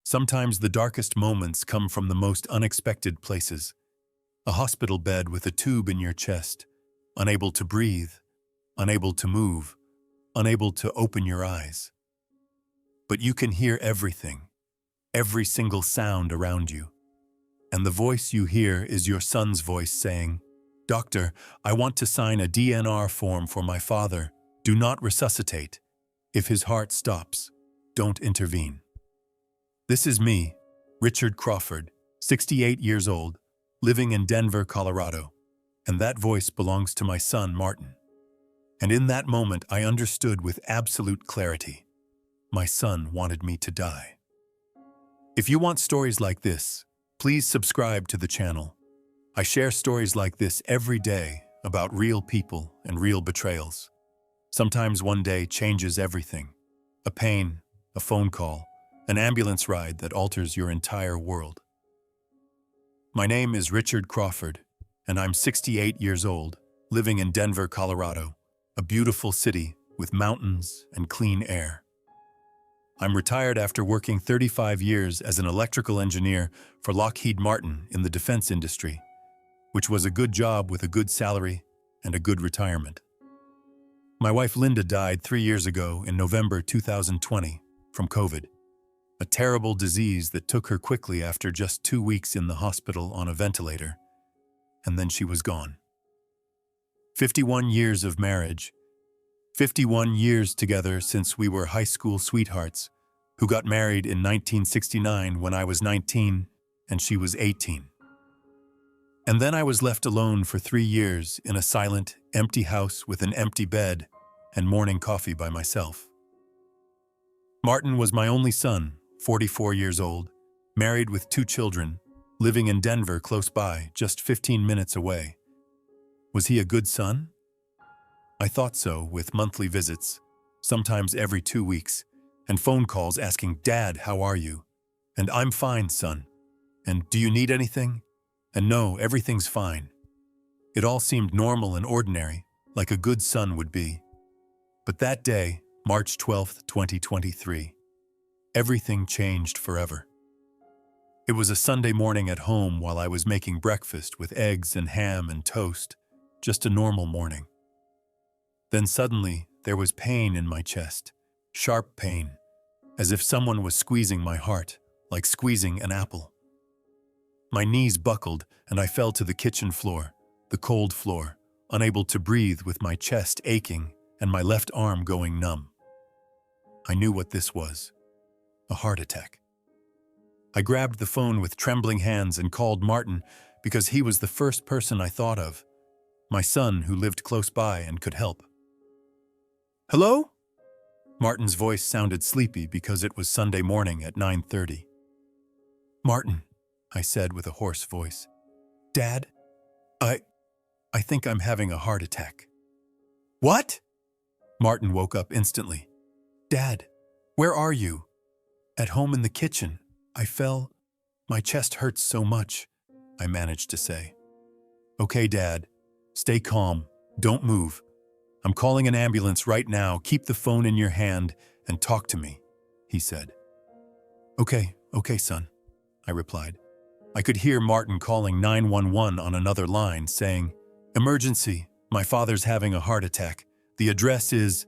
Sometimes the darkest moments come from the most unexpected places. A hospital bed with a tube in your chest, unable to breathe, unable to move, unable to open your eyes. But you can hear everything, every single sound around you. And the voice you hear is your son's voice saying, "Doctor, I want to sign a DNR form for my father. Do not resuscitate. If his heart stops, don't intervene." This is me, Richard Crawford, 68 years old, living in Denver, Colorado. And that voice belongs to my son, Martin. And in that moment, I understood with absolute clarity. My son wanted me to die. If you want stories like this, please subscribe to the channel. I share stories like this every day about real people and real betrayals. Sometimes one day changes everything. A pain, a phone call, an ambulance ride that alters your entire world. My name is Richard Crawford, and I'm 68 years old, living in Denver, Colorado, a beautiful city with mountains and clean air. I'm retired after working 35 years as an electrical engineer for Lockheed Martin in the defense industry, which was a good job with a good salary and a good retirement. My wife Linda died 3 years ago in November 2020 from COVID, a terrible disease that took her quickly after just 2 weeks in the hospital on a ventilator, and then she was gone. 51 years of marriage, 51 years together since we were high school sweethearts who got married in 1969 when I was 19 and she was 18. And then I was left alone for 3 years in a silent, empty house with an empty bed and morning coffee by myself. Martin was my only son, 44 years old, married with 2 children, living in Denver close by, just 15 minutes away. Was he a good son? I thought so, with monthly visits, sometimes every 2 weeks, and phone calls asking, "Dad, how are you?" And "I'm fine, son." And "Do you need anything?" And "No, everything's fine." It all seemed normal and ordinary, like a good son would be. But that day, March 12th, 2023, everything changed forever. It was a Sunday morning at home while I was making breakfast with eggs and ham and toast, just a normal morning. Then suddenly, there was pain in my chest, sharp pain, as if someone was squeezing my heart, like squeezing an apple. My knees buckled and I fell to the kitchen floor, the cold floor, unable to breathe with my chest aching and my left arm going numb. I knew what this was. A heart attack. I grabbed the phone with trembling hands and called Martin because he was the first person I thought of, my son who lived close by and could help. "Hello?" Martin's voice sounded sleepy because it was Sunday morning at 9:30. "Martin," I said with a hoarse voice. "Dad, I think I'm having a heart attack." "What?" Martin woke up instantly. "Dad, where are you?" "At home in the kitchen. I fell. My chest hurts so much," I managed to say. "Okay, Dad. Stay calm. Don't move. I'm calling an ambulance right now. Keep the phone in your hand and talk to me," he said. Okay, son," I replied. I could hear Martin calling 911 on another line, saying, "Emergency. My father's having a heart attack. The address is..."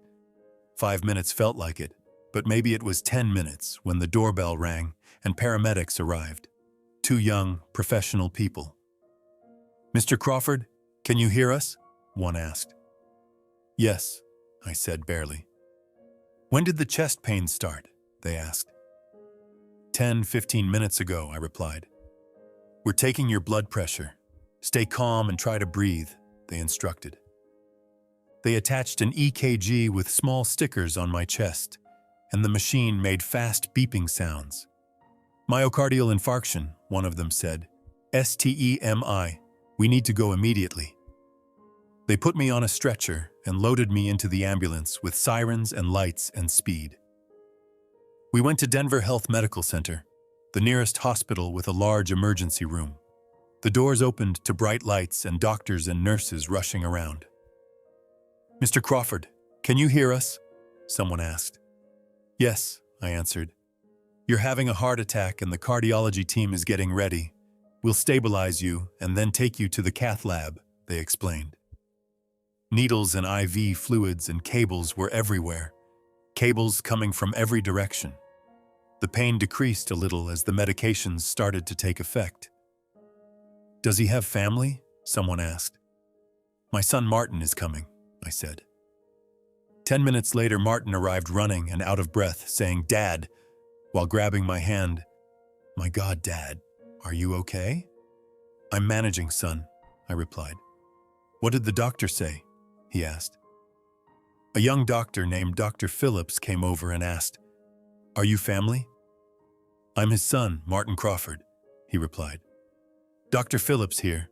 5 minutes felt like it, but maybe it was 10 minutes when the doorbell rang and paramedics arrived. 2 young, professional people. "Mr. Crawford, can you hear us?" one asked. "Yes," I said barely. "When did the chest pain start?" they asked. 10-15 minutes ago," I replied. "We're taking your blood pressure. Stay calm and try to breathe," they instructed. They attached an EKG with small stickers on my chest, and the machine made fast beeping sounds. "Myocardial infarction," one of them said. "STEMI. We need to go immediately." They put me on a stretcher and loaded me into the ambulance with sirens and lights and speed. We went to Denver Health Medical Center, the nearest hospital with a large emergency room. The doors opened to bright lights and doctors and nurses rushing around. "Mr. Crawford, can you hear us?" someone asked. "Yes," I answered. You're having a heart attack and the cardiology team is getting ready. We'll stabilize you and then take you to the cath lab, they explained. Needles and IV fluids and cables were everywhere, cables coming from every direction. The pain decreased a little as the medications started to take effect. Does he have family? Someone asked. My son Martin is coming, I said. 10 minutes later, Martin arrived running and out of breath, saying, Dad, while grabbing my hand. My God, Dad, are you okay? I'm managing, son, I replied. What did the doctor say? He asked. A young doctor named Dr. Phillips came over and asked, Are you family? I'm his son, Martin Crawford, he replied. Dr. Phillips here.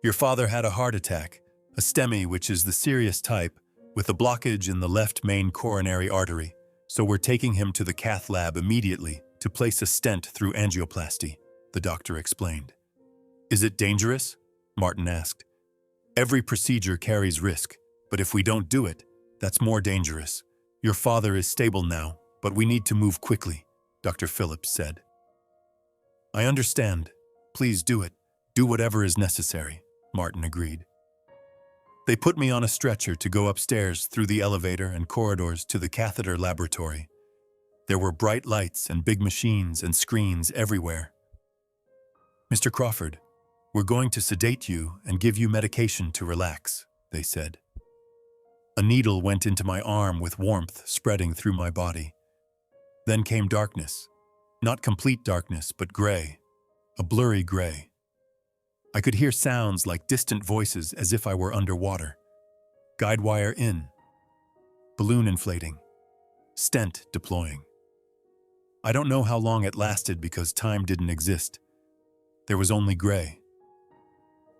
Your father had a heart attack, a STEMI, which is the serious type, with a blockage in the left main coronary artery, so we're taking him to the cath lab immediately to place a stent through angioplasty, the doctor explained. Is it dangerous? Martin asked. Every procedure carries risk, but if we don't do it, that's more dangerous. Your father is stable now, but we need to move quickly, Dr. Phillips said. I understand. Please do it. Do whatever is necessary, Martin agreed. They put me on a stretcher to go upstairs through the elevator and corridors to the catheter laboratory. There were bright lights and big machines and screens everywhere. Mr. Crawford, we're going to sedate you and give you medication to relax, they said. A needle went into my arm with warmth spreading through my body. Then came darkness. Not complete darkness, but gray. A blurry gray. I could hear sounds like distant voices as if I were underwater. Guide wire in. Balloon inflating. Stent deploying. I don't know how long it lasted because time didn't exist. There was only gray.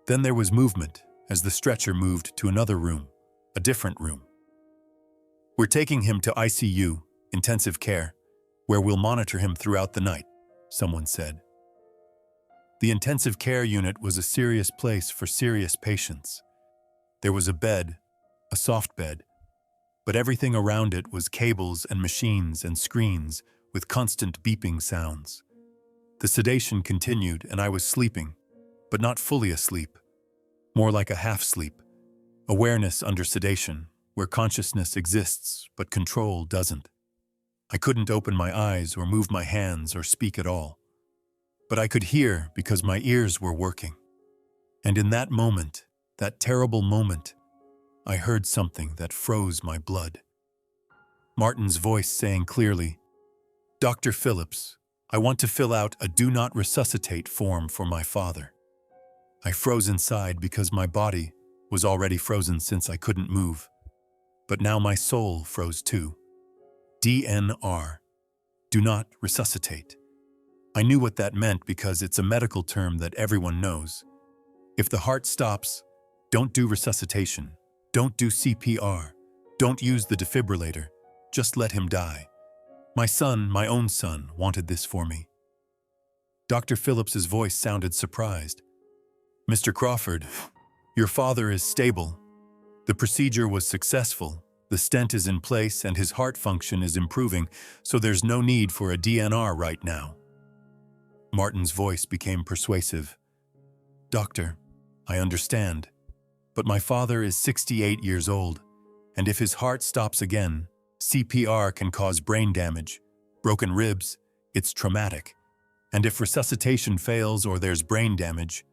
Then there was movement as the stretcher moved to another room, a different room. We're taking him to ICU, intensive care, where we'll monitor him throughout the night, someone said. The intensive care unit was a serious place for serious patients. There was a bed, a soft bed, but everything around it was cables and machines and screens with constant beeping sounds. The sedation continued and I was sleeping, but not fully asleep, more like a half-sleep, awareness under sedation, where consciousness exists but control doesn't. I couldn't open my eyes or move my hands or speak at all. But I could hear because my ears were working. And in that moment, that terrible moment, I heard something that froze my blood. Martin's voice saying clearly, Dr. Phillips, I want to fill out a do not resuscitate form for my father. I froze inside because my body was already frozen since I couldn't move. But now my soul froze too. DNR, do not resuscitate. I knew what that meant because it's a medical term that everyone knows. If the heart stops, don't do resuscitation, don't do CPR, don't use the defibrillator, just let him die. My son, my own son, wanted this for me. Dr. Phillips's voice sounded surprised. Mr. Crawford, your father is stable. The procedure was successful. The stent is in place and his heart function is improving, so there's no need for a DNR right now. Martin's voice became persuasive. Doctor, I understand, but my father is 68 years old, and if his heart stops again, CPR can cause brain damage, broken ribs, it's traumatic. And if resuscitation fails or there's brain damage,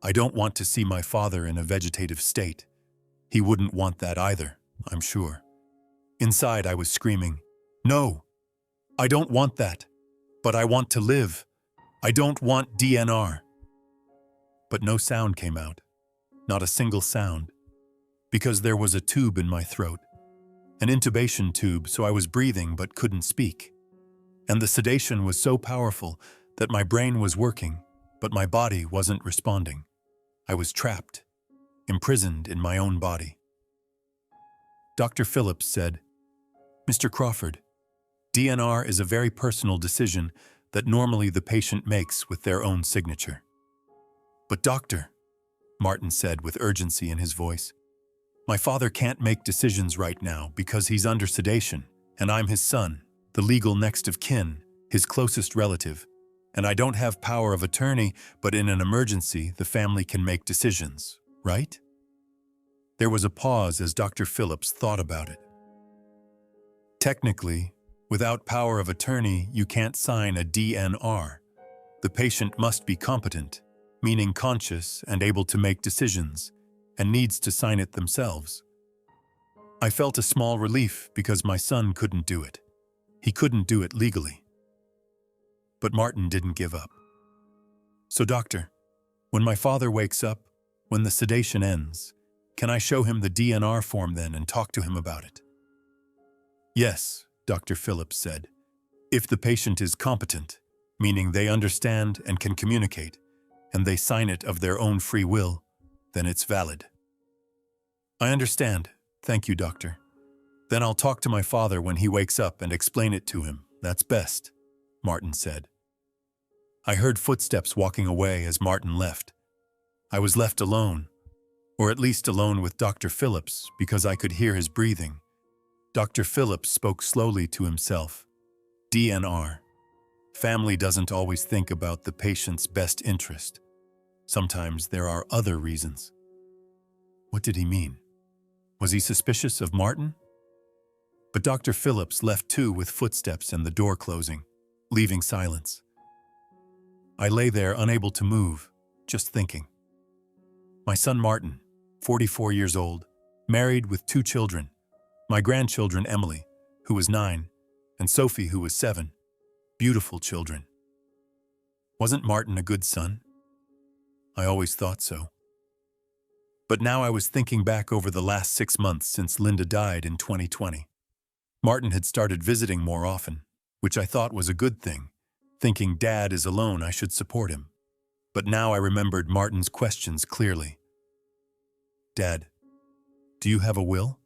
I don't want to see my father in a vegetative state. He wouldn't want that either, I'm sure. Inside I was screaming, No, I don't want that, but I want to live. I don't want DNR. But no sound came out, not a single sound, because there was a tube in my throat, an intubation tube, so I was breathing but couldn't speak. And the sedation was so powerful that my brain was working, but my body wasn't responding. I was trapped, imprisoned in my own body. Dr. Phillips said, Mr. Crawford, DNR is a very personal decision that normally the patient makes with their own signature. But doctor, Martin said with urgency in his voice, my father can't make decisions right now because he's under sedation, and I'm his son, the legal next of kin, his closest relative, and I don't have power of attorney, but in an emergency, the family can make decisions, right? There was a pause as Dr. Phillips thought about it. Technically, without power of attorney, you can't sign a DNR. The patient must be competent, meaning conscious and able to make decisions, and needs to sign it themselves. I felt a small relief because my son couldn't do it. He couldn't do it legally. But Martin didn't give up. So, doctor, when my father wakes up, when the sedation ends, can I show him the DNR form then and talk to him about it? Yes, Dr. Phillips said. If the patient is competent, meaning they understand and can communicate, and they sign it of their own free will, then it's valid. I understand. Thank you, doctor. Then I'll talk to my father when he wakes up and explain it to him. That's best, Martin said. I heard footsteps walking away as Martin left. I was left alone, or at least alone with Dr. Phillips because I could hear his breathing. Dr. Phillips spoke slowly to himself. DNR. Family doesn't always think about the patient's best interest. Sometimes there are other reasons. What did he mean? Was he suspicious of Martin? But Dr. Phillips left too with footsteps and the door closing, leaving silence. I lay there unable to move, just thinking. My son Martin, 44 years old, married with 2 children, my grandchildren Emily, who was 9, and Sophie, who was 7, beautiful children. Wasn't Martin a good son? I always thought so. But now I was thinking back over the last 6 months since Linda died in 2020. Martin had started visiting more often, which I thought was a good thing. Thinking Dad is alone, I should support him. But now I remembered Martin's questions clearly. Dad, do you have a will?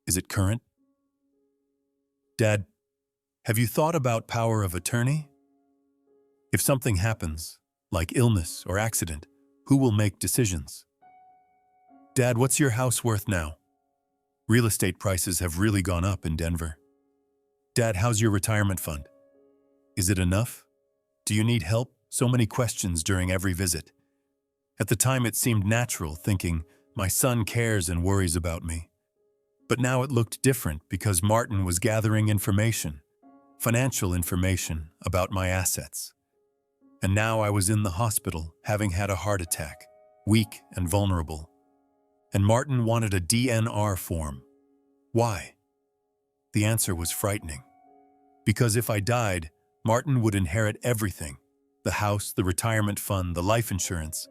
Is it current? Dad, have you thought about power of attorney? If something happens, like illness or accident, who will make decisions? Dad, what's your house worth now? Real estate prices have really gone up in Denver. Dad, how's your retirement fund? Is it enough? Do you need help? So many questions during every visit. At the time it seemed natural, thinking, my son cares and worries about me. But now it looked different because Martin was gathering information, financial information about my assets. And now I was in the hospital, having had a heart attack, weak and vulnerable. And Martin wanted a DNR form. Why? The answer was frightening. Because if I died, Martin would inherit everything. The house, the retirement fund, the life insurance.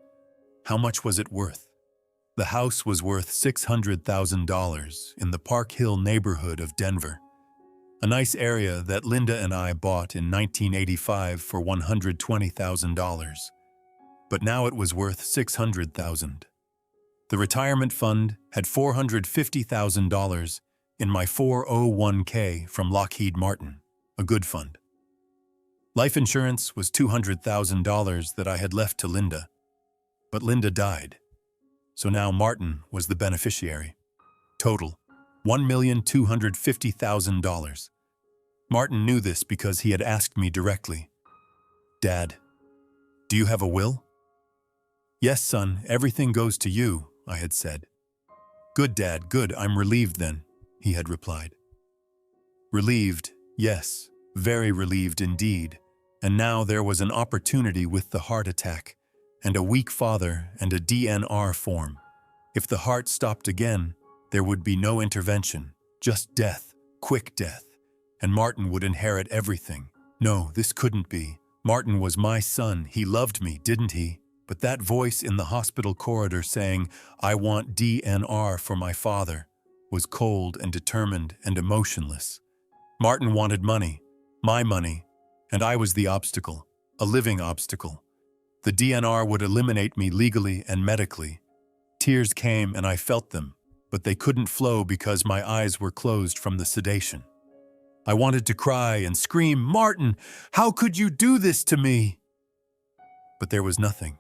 How much was it worth? The house was worth $600,000 in the Park Hill neighborhood of Denver. A nice area that Linda and I bought in 1985 for $120,000. But now it was worth $600,000. The retirement fund had $450,000 in my 401k from Lockheed Martin, a good fund. Life insurance was $200,000 that I had left to Linda, but Linda died. So now Martin was the beneficiary. Total, $1,250,000. Martin knew this because he had asked me directly. Dad, do you have a will? Yes, son, everything goes to you, I had said. Good, Dad, good, I'm relieved then, he had replied. Relieved, yes, very relieved indeed. And now there was an opportunity with the heart attack, and a weak father and a DNR form. If the heart stopped again, there would be no intervention, just death, quick death, and Martin would inherit everything. No, this couldn't be. Martin was my son, he loved me, didn't he? But that voice in the hospital corridor saying, I want DNR for my father, was cold and determined and emotionless. Martin wanted money, my money, and I was the obstacle, a living obstacle. The DNR would eliminate me legally and medically. Tears came and I felt them, but they couldn't flow because my eyes were closed from the sedation. I wanted to cry and scream, Martin, how could you do this to me? But there was nothing,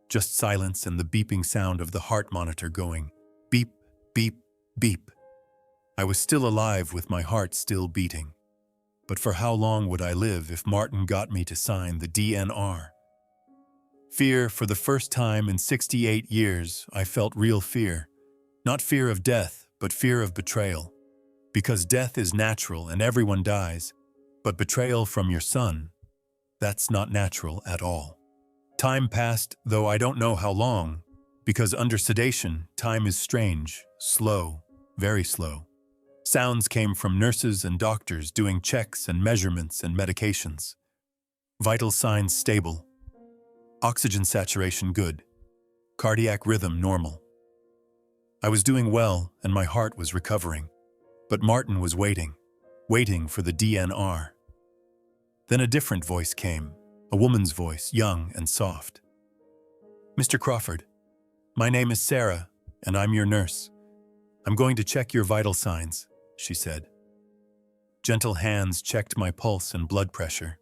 just silence and the beeping sound of the heart monitor going, beep, beep, beep. I was still alive with my heart still beating. But for how long would I live if Martin got me to sign the DNR? Fear, for the first time in 68 years, I felt real fear. Not fear of death, but fear of betrayal. Because death is natural and everyone dies, but betrayal from your son, that's not natural at all. Time passed, though I don't know how long, because under sedation, time is strange, slow, very slow. Sounds came from nurses and doctors doing checks and measurements and medications. Vital signs stable. Oxygen saturation good. Cardiac rhythm normal. I was doing well and my heart was recovering. But Martin was waiting for the DNR. Then a different voice came, a woman's voice, young and soft. "Mr. Crawford, my name is Sarah, and I'm your nurse. I'm going to check your vital signs," she said. Gentle hands checked my pulse and blood pressure.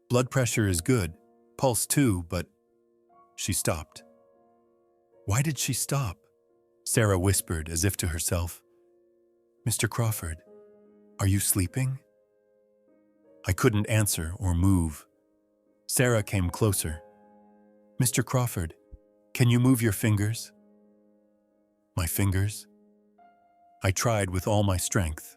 Blood pressure is good, pulse too, but... She stopped. Why did she stop? Sarah whispered as if to herself. "Mr. Crawford, are you sleeping?" I couldn't answer or move. Sarah came closer. "Mr. Crawford, can you move your fingers?" My fingers? I tried with all my strength.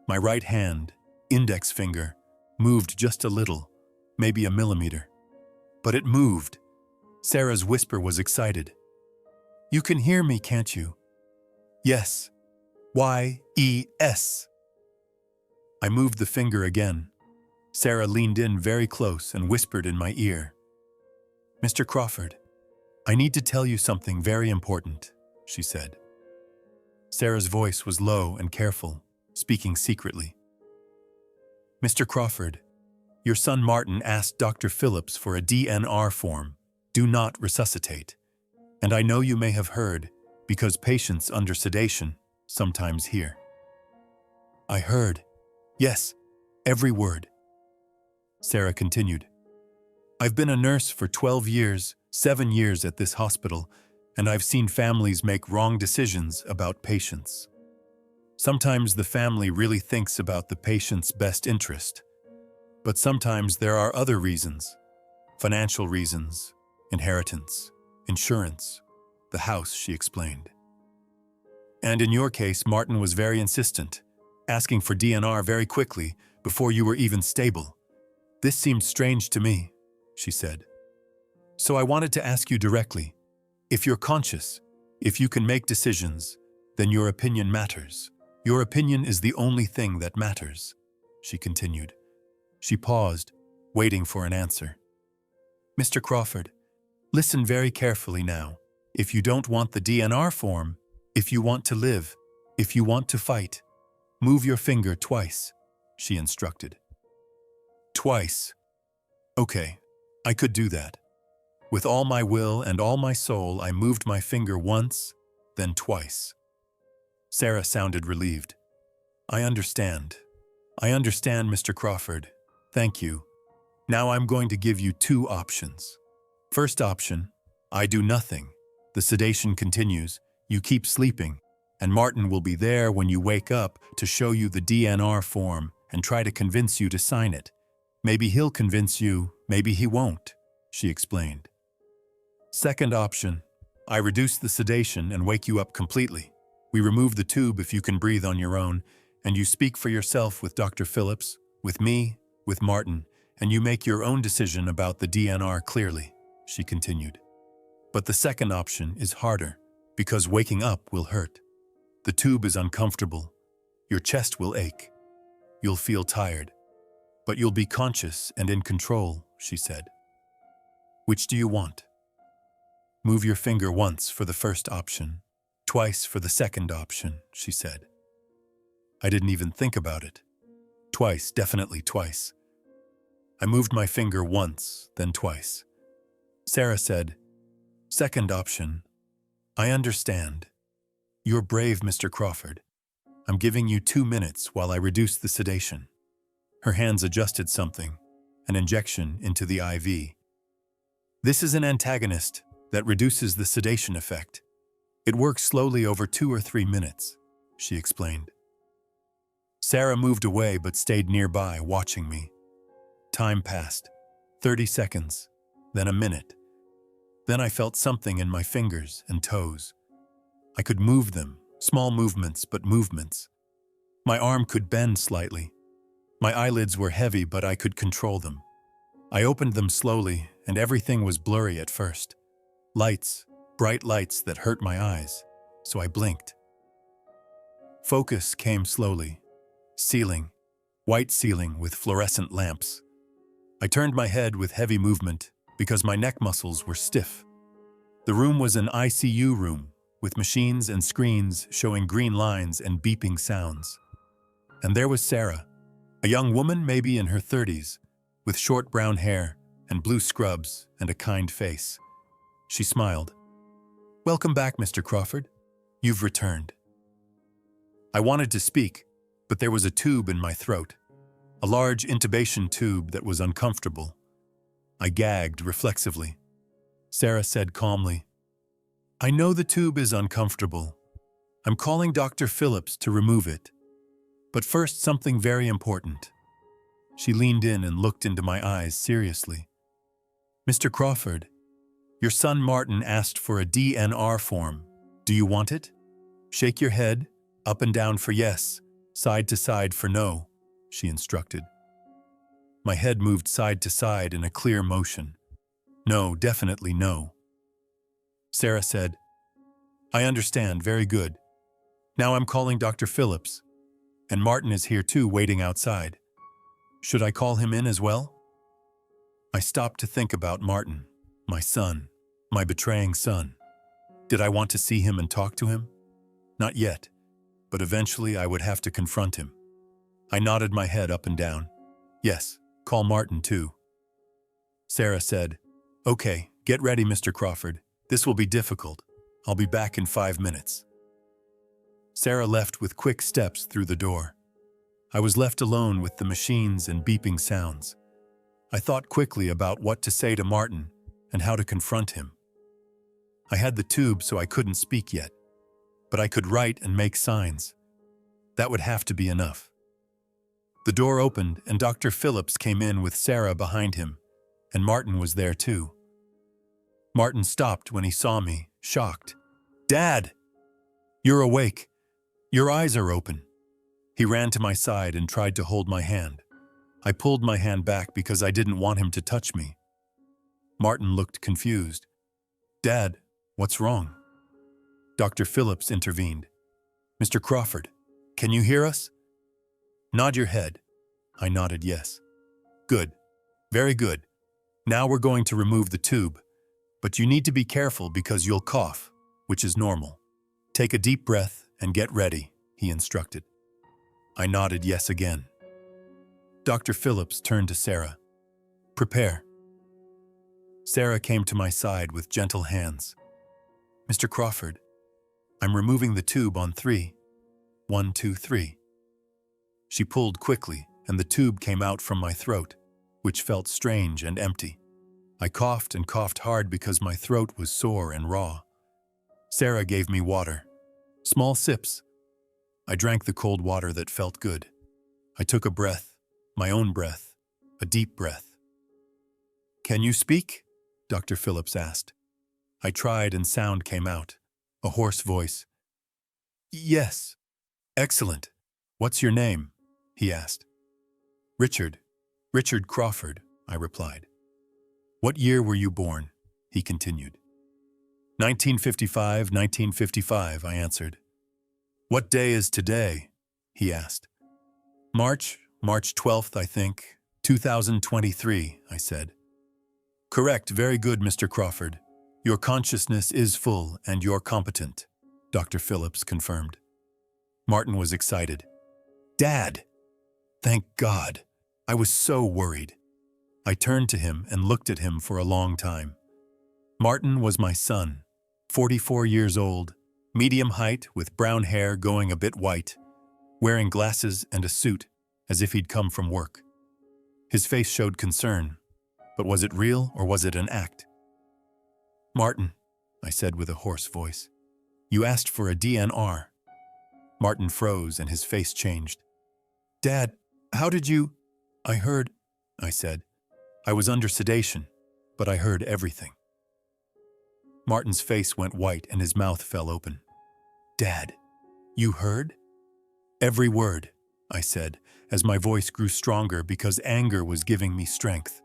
My right hand, index finger, moved just a little, maybe a millimeter. But it moved. Sarah's whisper was excited. "You can hear me, can't you?" "Yes. Y-E-S." I moved the finger again. Sarah leaned in very close and whispered in my ear. "Mr. Crawford, I need to tell you something very important," she said. Sarah's voice was low and careful, speaking secretly. "Mr. Crawford, your son Martin asked Dr. Phillips for a DNR form, do not resuscitate. And I know you may have heard, because patients under sedation sometimes hear." I heard. Yes, every word. Sarah continued. "I've been a nurse for 12 years, 7 years at this hospital, and I've seen families make wrong decisions about patients. Sometimes the family really thinks about the patient's best interest. But sometimes there are other reasons. Financial reasons, inheritance, insurance, the house," she explained. "And in your case, Martin was very insistent, asking for DNR very quickly, before you were even stable. This seemed strange to me," she said. "So I wanted to ask you directly, if you're conscious, if you can make decisions, then your opinion matters. Your opinion is the only thing that matters," she continued. She paused, waiting for an answer. "Mr. Crawford, listen very carefully now. If you don't want the DNR form, if you want to live, if you want to fight, move your finger twice," she instructed. Twice. Okay, I could do that. With all my will and all my soul, I moved my finger once, then twice. Sarah sounded relieved. I understand, Mr. Crawford. Thank you. Now I'm going to give you 2 options. First option, I do nothing. The sedation continues, you keep sleeping, and Martin will be there when you wake up to show you the DNR form and try to convince you to sign it. Maybe he'll convince you, maybe he won't," she explained. Second option, I reduce the sedation and wake you up completely. We remove the tube if you can breathe on your own, and you speak for yourself with Dr. Phillips, with me, with Martin, and you make your own decision about the DNR clearly," she continued. "But the second option is harder, because waking up will hurt. The tube is uncomfortable. Your chest will ache. You'll feel tired. But you'll be conscious and in control," she said. "Which do you want?" "Move your finger once for the first option, twice for the second option," she said. I didn't even think about it. Twice, definitely twice. I moved my finger once, then twice. Sarah said, "Second option. I understand. You're brave, Mr. Crawford. I'm giving you 2 minutes while I reduce the sedation." Her hands adjusted something, an injection into the IV. "This is an antagonist that reduces the sedation effect. It works slowly over 2 or 3 minutes," she explained. Sarah moved away but stayed nearby, watching me. Time passed. 30 seconds, then a minute. Then I felt something in my fingers and toes. I could move them, small movements, but movements. My arm could bend slightly. My eyelids were heavy, but I could control them. I opened them slowly, and everything was blurry at first. Lights, bright lights that hurt my eyes, so I blinked. Focus came slowly. Ceiling, white ceiling with fluorescent lamps. I turned my head with heavy movement because my neck muscles were stiff. The room was an ICU room with machines and screens showing green lines and beeping sounds. And there was Sarah, a young woman maybe in her 30s, with short brown hair and blue scrubs and a kind face. She smiled. "Welcome back, Mr. Crawford. You've returned." I wanted to speak, but there was a tube in my throat, a large intubation tube that was uncomfortable. I gagged reflexively. Sarah said calmly, "I know the tube is uncomfortable. I'm calling Dr. Phillips to remove it. But first, something very important." She leaned in and looked into my eyes seriously. "Mr. Crawford, your son Martin asked for a DNR form. Do you want it? Shake your head, up and down for yes, side to side for no," she instructed. My head moved side to side in a clear motion. No, definitely no. Sarah said, "I understand, very good. Now I'm calling Dr. Phillips, and Martin is here too, waiting outside. Should I call him in as well?" I stopped to think about Martin, my son, my betraying son. Did I want to see him and talk to him? Not yet, but eventually I would have to confront him. I nodded my head up and down. "Yes, call Martin too." Sarah said, "Okay, get ready, Mr. Crawford. This will be difficult. I'll be back in 5 minutes." Sarah left with quick steps through the door. I was left alone with the machines and beeping sounds. I thought quickly about what to say to Martin and how to confront him. I had the tube, so I couldn't speak yet, but I could write and make signs. That would have to be enough. The door opened and Dr. Phillips came in with Sarah behind him, and Martin was there too. Martin stopped when he saw me, shocked. "Dad! You're awake. Your eyes are open." He ran to my side and tried to hold my hand. I pulled my hand back because I didn't want him to touch me. Martin looked confused. "Dad, what's wrong?" Dr. Phillips intervened. "Mr. Crawford, can you hear us?" "Nod your head." I nodded yes. "Good. Very good. Now we're going to remove the tube, but you need to be careful because you'll cough, which is normal. Take a deep breath and get ready," he instructed. I nodded yes again. Dr. Phillips turned to Sarah. "Prepare." Sarah came to my side with gentle hands. "Mr. Crawford, I'm removing the tube on 3. 1, 2, 3. She pulled quickly, and the tube came out from my throat, which felt strange and empty. I coughed and coughed hard because my throat was sore and raw. Sarah gave me water. Small sips. I drank the cold water that felt good. I took a breath, my own breath, a deep breath. "Can you speak?" Dr. Phillips asked. I tried and sound came out, a hoarse voice. "Yes." "Excellent. What's your name?" he asked. "Richard. Richard Crawford," I replied. "What year were you born?" he continued. 1955, 1955, I answered. "What day is today?" he asked. March 12th, I think, 2023, I said. "Correct, very good, Mr. Crawford. Your consciousness is full and you're competent," Dr. Phillips confirmed. Martin was excited. "Dad!" Thank God. I was so worried. I turned to him and looked at him for a long time. Martin was my son, 44 years old, medium height with brown hair going a bit white, wearing glasses and a suit as if he'd come from work. His face showed concern, but was it real or was it an act? "Martin," I said with a hoarse voice, "you asked for a DNR." Martin froze and his face changed. Dad, how did you? I heard, I said. I was under sedation, but I heard everything. Martin's face went white and his mouth fell open. Dad, you heard? Every word, I said, as my voice grew stronger because anger was giving me strength.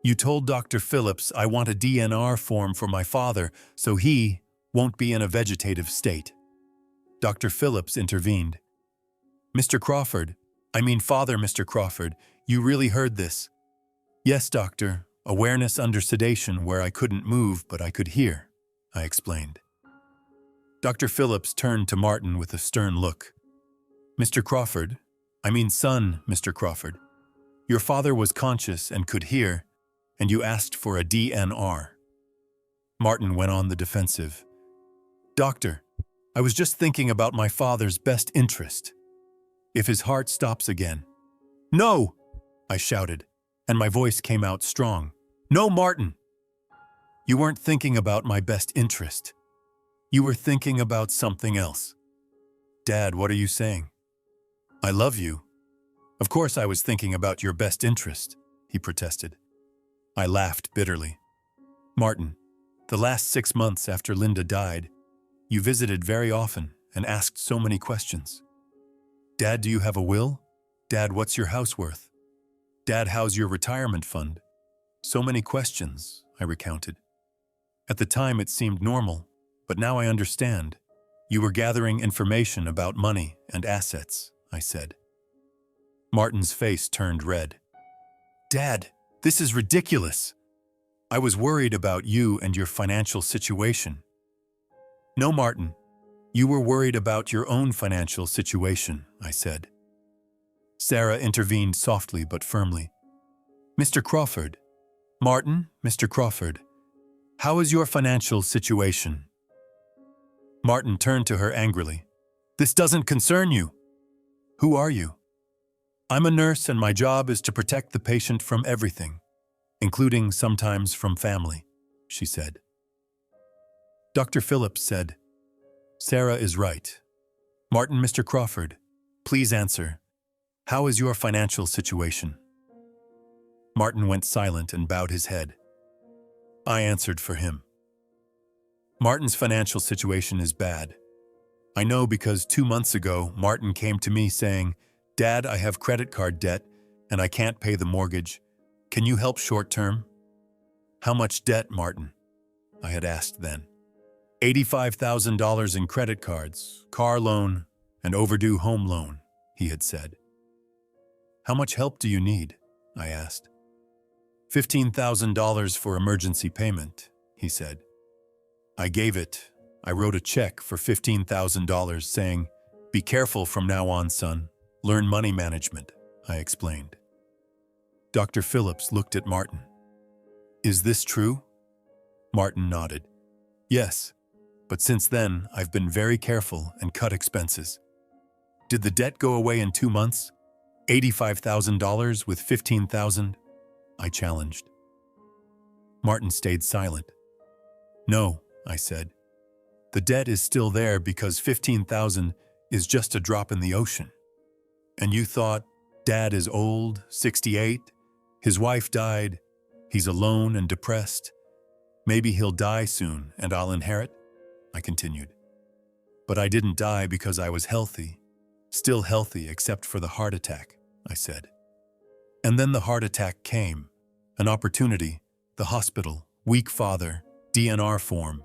You told Dr. Phillips I want a DNR form for my father so he won't be in a vegetative state. Dr. Phillips intervened. Father Mr. Crawford, you really heard this? Yes, doctor. Awareness under sedation where I couldn't move but I could hear, I explained. Dr. Phillips turned to Martin with a stern look. Son, Mr. Crawford. Your father was conscious and could hear, and you asked for a DNR. Martin went on the defensive. Doctor, I was just thinking about my father's best interest. If his heart stops again. No! I shouted, and my voice came out strong. No, Martin! You weren't thinking about my best interest. You were thinking about something else. Dad, what are you saying? I love you. Of course I was thinking about your best interest, he protested. I laughed bitterly. Martin, the last 6 months after Linda died, you visited very often and asked so many questions. Dad, do you have a will? Dad, what's your house worth? Dad, how's your retirement fund? So many questions, I recounted. At the time it seemed normal, but now I understand. You were gathering information about money and assets, I said. Martin's face turned red. Dad, this is ridiculous. I was worried about you and your financial situation. No, Martin, you were worried about your own financial situation, I said. Sarah intervened softly but firmly. Mr. Crawford, Martin, Mr. Crawford, how is your financial situation? Martin turned to her angrily. This doesn't concern you. Who are you? I'm a nurse and my job is to protect the patient from everything, including sometimes from family, she said. Dr. Phillips said, Sarah is right. Martin, Mr. Crawford, please answer. How is your financial situation? Martin went silent and bowed his head. I answered for him. Martin's financial situation is bad. I know because 2 months ago, Martin came to me saying, Dad, I have credit card debt and I can't pay the mortgage. Can you help short-term? How much debt, Martin? I had asked then. $85,000 in credit cards, car loan, and overdue home loan, he had said. How much help do you need? I asked. $15,000 for emergency payment, he said. I gave it. I wrote a check for $15,000 saying, be careful from now on, son. Learn money management, I explained. Dr. Phillips looked at Martin. Is this true? Martin nodded. Yes, but since then I've been very careful and cut expenses. Did the debt go away in 2 months? $85,000 with $15,000? I challenged. Martin stayed silent. No, I said. The debt is still there because $15,000 is just a drop in the ocean. And you thought, Dad is old, 68, his wife died, he's alone and depressed. Maybe he'll die soon and I'll inherit? I continued. But I didn't die because I was healthy. Still healthy except for the heart attack, I said. And then the heart attack came. An opportunity, the hospital, weak father, DNR form.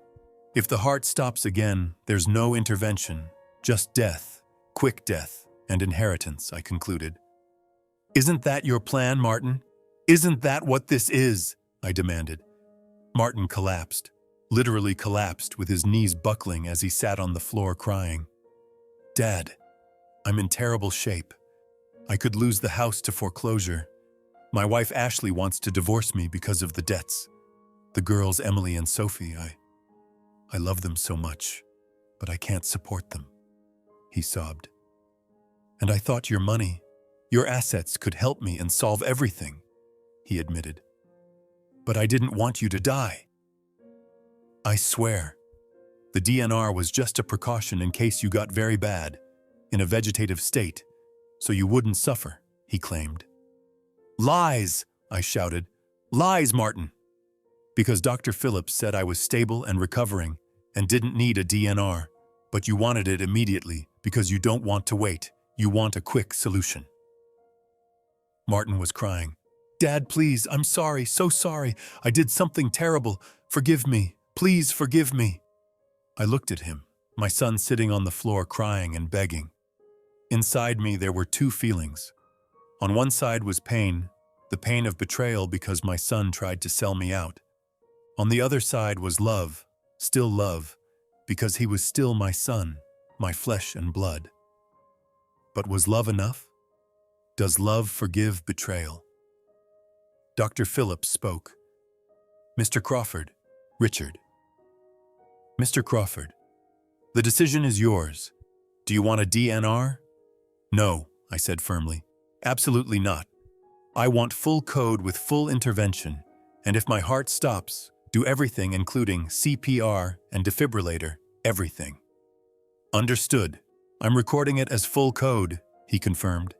If the heart stops again, there's no intervention, just death, quick death, and inheritance, I concluded. Isn't that your plan, Martin? Isn't that what this is? I demanded. Martin collapsed, literally collapsed with his knees buckling as he sat on the floor crying. Dad, I'm in terrible shape. I could lose the house to foreclosure. My wife Ashley wants to divorce me because of the debts. The girls Emily and Sophie, I love them so much, but I can't support them, he sobbed. And I thought your money, your assets could help me and solve everything, he admitted. But I didn't want you to die. I swear, the DNR was just a precaution in case you got very bad, in a vegetative state, so you wouldn't suffer, he claimed. Lies, I shouted. Lies, Martin. Because Dr. Phillips said I was stable and recovering and didn't need a DNR, but you wanted it immediately because you don't want to wait. You want a quick solution. Martin was crying. Dad, please, I'm sorry, so sorry. I did something terrible. Forgive me. Please forgive me. I looked at him, my son sitting on the floor crying and begging. Inside me there were two feelings. On one side was pain, the pain of betrayal because my son tried to sell me out. On the other side was love, still love, because he was still my son, my flesh and blood. But was love enough? Does love forgive betrayal? Dr. Phillips spoke. Mr. Crawford, Richard. Mr. Crawford, the decision is yours. Do you want a DNR? No, I said firmly. Absolutely not. I want full code with full intervention, and if my heart stops, do everything including CPR and defibrillator, everything. Understood. I'm recording it as full code, he confirmed.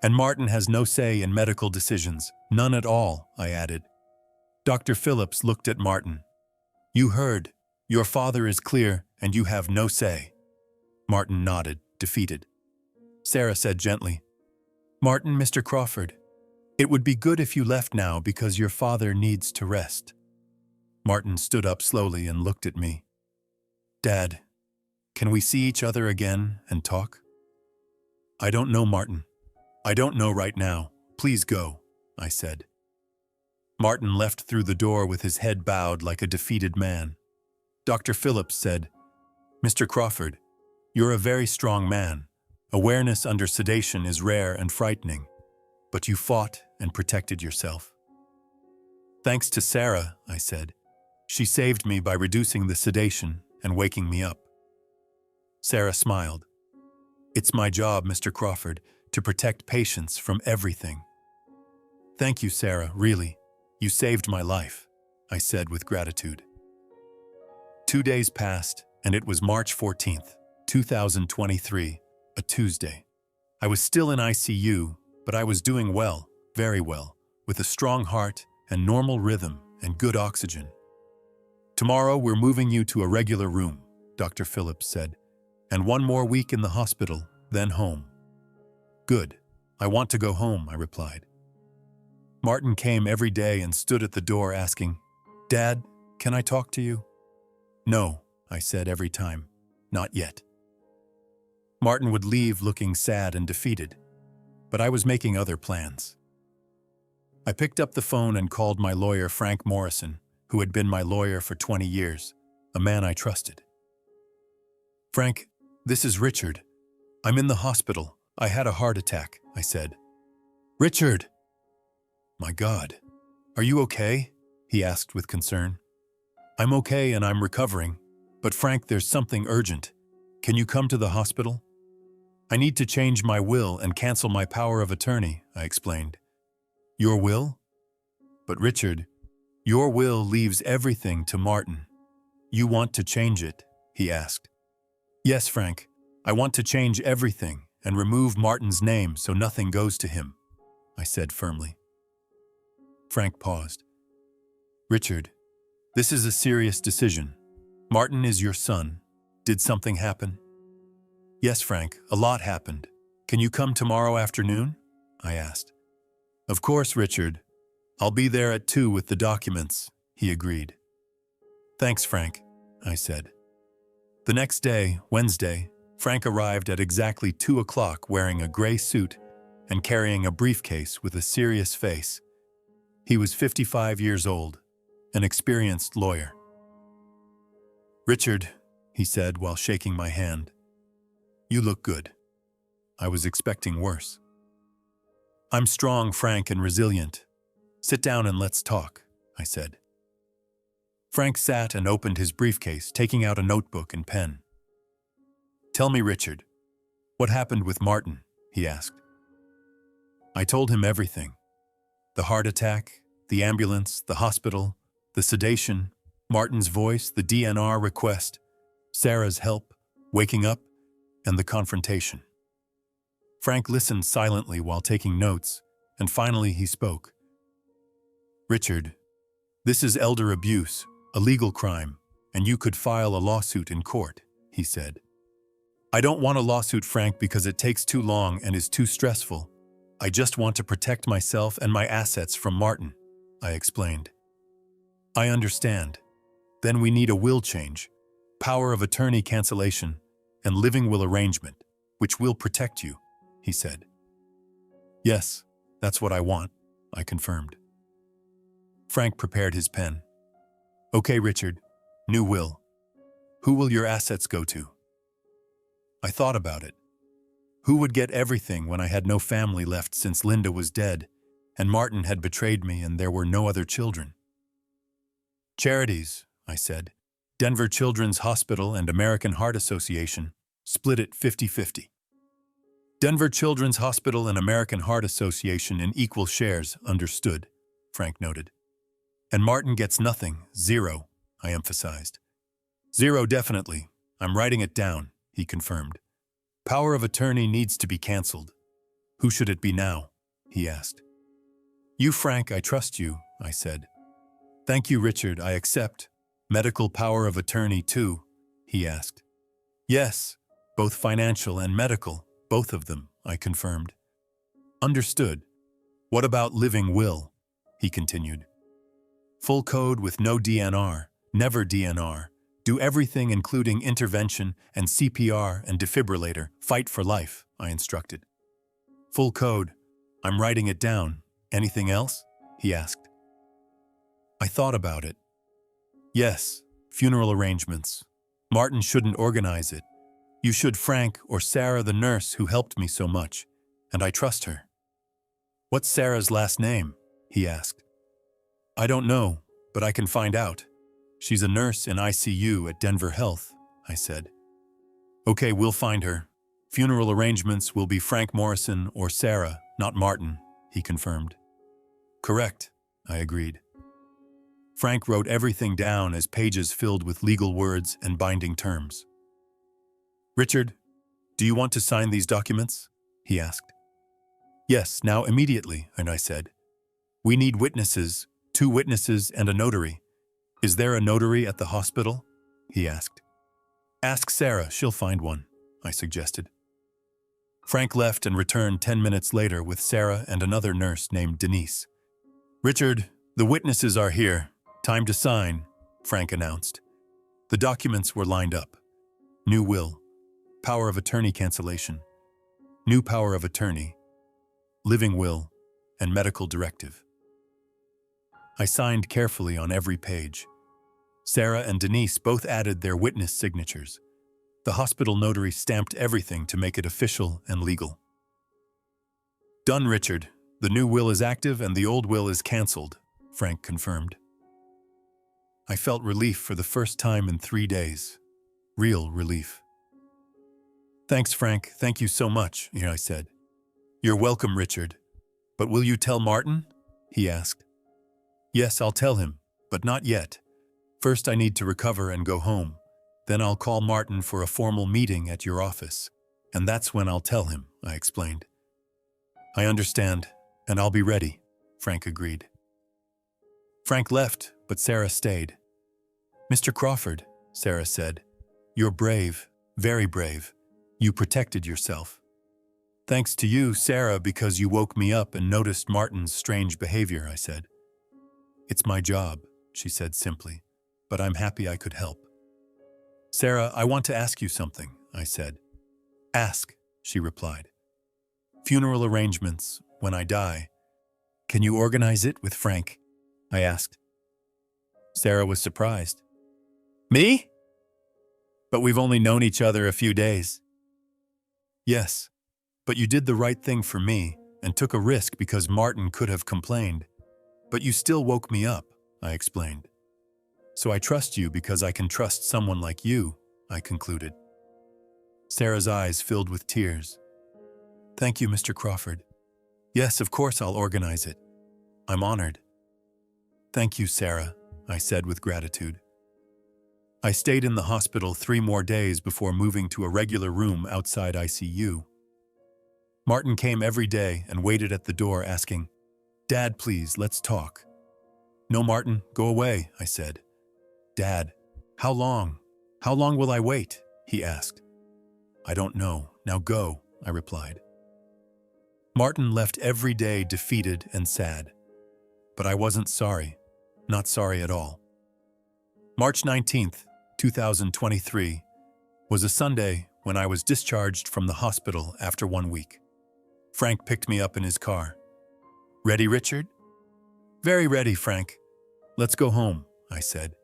And Martin has no say in medical decisions. None at all, I added. Dr. Phillips looked at Martin. You heard. Your father is clear, and you have no say. Martin nodded, defeated. Sarah said gently, Martin, Mr. Crawford, it would be good if you left now because your father needs to rest. Martin stood up slowly and looked at me. Dad, can we see each other again and talk? I don't know, Martin. I don't know right now. Please go, I said. Martin left through the door with his head bowed like a defeated man. Dr. Phillips said, Mr. Crawford, you're a very strong man. Awareness under sedation is rare and frightening, but you fought and protected yourself. Thanks to Sarah, I said. She saved me by reducing the sedation and waking me up. Sarah smiled. It's my job, Mr. Crawford, to protect patients from everything. Thank you, Sarah, really. You saved my life, I said with gratitude. 2 days passed, and it was March 14th, 2023, a Tuesday. I was still in ICU, but I was doing well, very well, with a strong heart and normal rhythm and good oxygen. Tomorrow we're moving you to a regular room, Dr. Phillips said, and 1 more week in the hospital, then home. Good. I want to go home, I replied. Martin came every day and stood at the door asking, Dad, can I talk to you? No, I said every time, not yet. Martin would leave looking sad and defeated, but I was making other plans. I picked up the phone and called my lawyer, Frank Morrison, who had been my lawyer for 20 years, a man I trusted. Frank, this is Richard. I'm in the hospital. I had a heart attack, I said. Richard! My God, are you okay? He asked with concern. I'm okay and I'm recovering, but Frank, there's something urgent. Can you come to the hospital? I need to change my will and cancel my power of attorney, I explained. Your will? But Richard, your will leaves everything to Martin. You want to change it? He asked. Yes, Frank, I want to change everything and remove Martin's name so nothing goes to him, I said firmly. Frank paused. Richard, this is a serious decision. Martin is your son. Did something happen? Yes, Frank, a lot happened. Can you come tomorrow afternoon? I asked. Of course, Richard. I'll be there at 2 with the documents, he agreed. Thanks, Frank, I said. The next day, Wednesday, Frank arrived at exactly 2 o'clock wearing a gray suit and carrying a briefcase with a serious face. He was 55 years old, an experienced lawyer. Richard, he said while shaking my hand, you look good. I was expecting worse. I'm strong, frank, and resilient. Sit down and let's talk, I said. Frank sat and opened his briefcase, taking out a notebook and pen. Tell me, Richard, what happened with Martin? He asked. I told him everything. The heart attack, the ambulance, the hospital, the sedation, Martin's voice, the DNR request, Sarah's help, waking up, and the confrontation. Frank listened silently while taking notes, and finally he spoke. "Richard, this is elder abuse, a legal crime, and you could file a lawsuit in court," he said. "I don't want a lawsuit, Frank, because it takes too long and is too stressful. I just want to protect myself and my assets from Martin," I explained. "I understand. Then we need a will change, power of attorney cancellation, and living will arrangement, which will protect you," he said. "Yes, that's what I want," I confirmed. Frank prepared his pen. "Okay, Richard, new will. Who will your assets go to?" I thought about it. Who would get everything when I had no family left since Linda was dead, and Martin had betrayed me and there were no other children? "Charities," I said. "Denver Children's Hospital and American Heart Association. Split it 50-50. "Denver Children's Hospital and American Heart Association in equal shares, understood," Frank noted. "And Martin gets nothing, zero," I emphasized. "Zero definitely. I'm writing it down," he confirmed. "Power of attorney needs to be canceled." "Who should it be now?" he asked. "You, Frank, I trust you," I said. "Thank you, Richard, I accept. Medical power of attorney too?" he asked. "Yes, both financial and medical, both of them," I confirmed. "Understood. What about living will?" he continued. "Full code with no DNR, never DNR. Do everything including intervention and CPR and defibrillator. Fight for life," I instructed. "Full code. I'm writing it down. Anything else?" he asked. I thought about it. "Yes, funeral arrangements. Martin shouldn't organize it. You should, Frank, or Sarah, the nurse who helped me so much, and I trust her." "What's Sarah's last name?" he asked. "I don't know, but I can find out. She's a nurse in ICU at Denver Health," I said. "Okay, we'll find her. Funeral arrangements will be Frank Morrison or Sarah, not Martin," he confirmed. "Correct," I agreed. Frank wrote everything down as pages filled with legal words and binding terms. "Richard, do you want to sign these documents?" he asked. "Yes, now immediately," and I said. "We need witnesses, 2 witnesses and a notary. Is there a notary at the hospital?" he asked. "Ask Sarah, she'll find one," I suggested. Frank left and returned 10 minutes later with Sarah and another nurse named Denise. "Richard, the witnesses are here. Time to sign," Frank announced. The documents were lined up. New will, power of attorney cancellation, new power of attorney, living will, and medical directive. I signed carefully on every page. Sarah and Denise both added their witness signatures. The hospital notary stamped everything to make it official and legal. "Done, Richard. The new will is active and the old will is canceled," Frank confirmed. I felt relief for the first time in 3 days. Real relief. "Thanks, Frank. Thank you so much," I said. "You're welcome, Richard. But will you tell Martin?" he asked. "Yes, I'll tell him, but not yet. First I need to recover and go home. Then I'll call Martin for a formal meeting at your office. And that's when I'll tell him," I explained. "I understand, and I'll be ready," Frank agreed. Frank left, but Sarah stayed. "Mr. Crawford," Sarah said, "you're brave, very brave. You protected yourself." "Thanks to you, Sarah, because you woke me up and noticed Martin's strange behavior," I said. "It's my job," she said simply, "but I'm happy I could help." "Sarah, I want to ask you something," I said. "Ask," she replied. "Funeral arrangements, when I die. Can you organize it with Frank?" I asked. Sarah was surprised. "Me? But we've only known each other a few days." "Yes, but you did the right thing for me and took a risk because Martin could have complained. But you still woke me up," I explained. "So I trust you because I can trust someone like you," I concluded. Sarah's eyes filled with tears. "Thank you, Mr. Crawford. Yes, of course I'll organize it. I'm honored." "Thank you, Sarah," I said with gratitude. I stayed in the hospital 3 more days before moving to a regular room outside ICU. Martin came every day and waited at the door asking, "Dad, please, let's talk." "No, Martin, go away," I said. "Dad, how long? How long will I wait?" he asked. "I don't know. Now go," I replied. Martin left every day defeated and sad. But I wasn't sorry. Not sorry at all. March 19th, 2023, was a Sunday when I was discharged from the hospital after 1 week. Frank picked me up in his car. "Ready, Richard?" "Very ready, Frank. Let's go home," I said.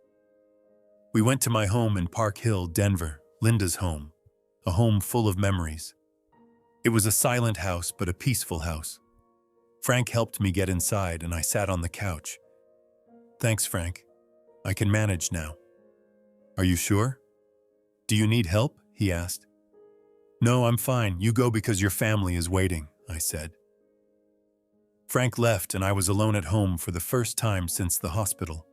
We went to my home in Park Hill, Denver, Linda's home, a home full of memories. It was a silent house, but a peaceful house. Frank helped me get inside, and I sat on the couch. "Thanks, Frank. I can manage now." "Are you sure?" "Do you need help?" he asked. "No, I'm fine. You go because your family is waiting," I said. Frank left, and I was alone at home for the first time since the hospital.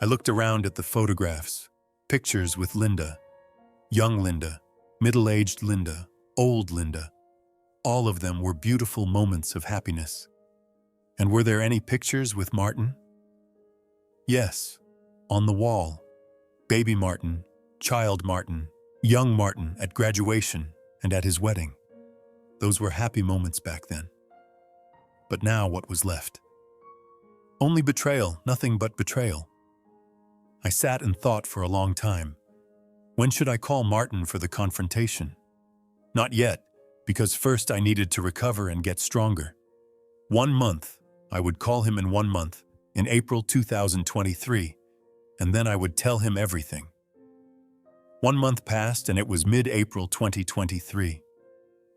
I looked around at the photographs, pictures with Linda, young Linda, middle-aged Linda, old Linda. All of them were beautiful moments of happiness. And were there any pictures with Martin? Yes, on the wall. Baby Martin, child Martin, young Martin at graduation and at his wedding. Those were happy moments back then. But now what was left? Only betrayal, nothing but betrayal. I sat and thought for a long time. When should I call Martin for the confrontation? Not yet, because first I needed to recover and get stronger. 1 month, I would call him in 1 month, in April 2023, and then I would tell him everything. 1 month passed and it was mid-April 2023.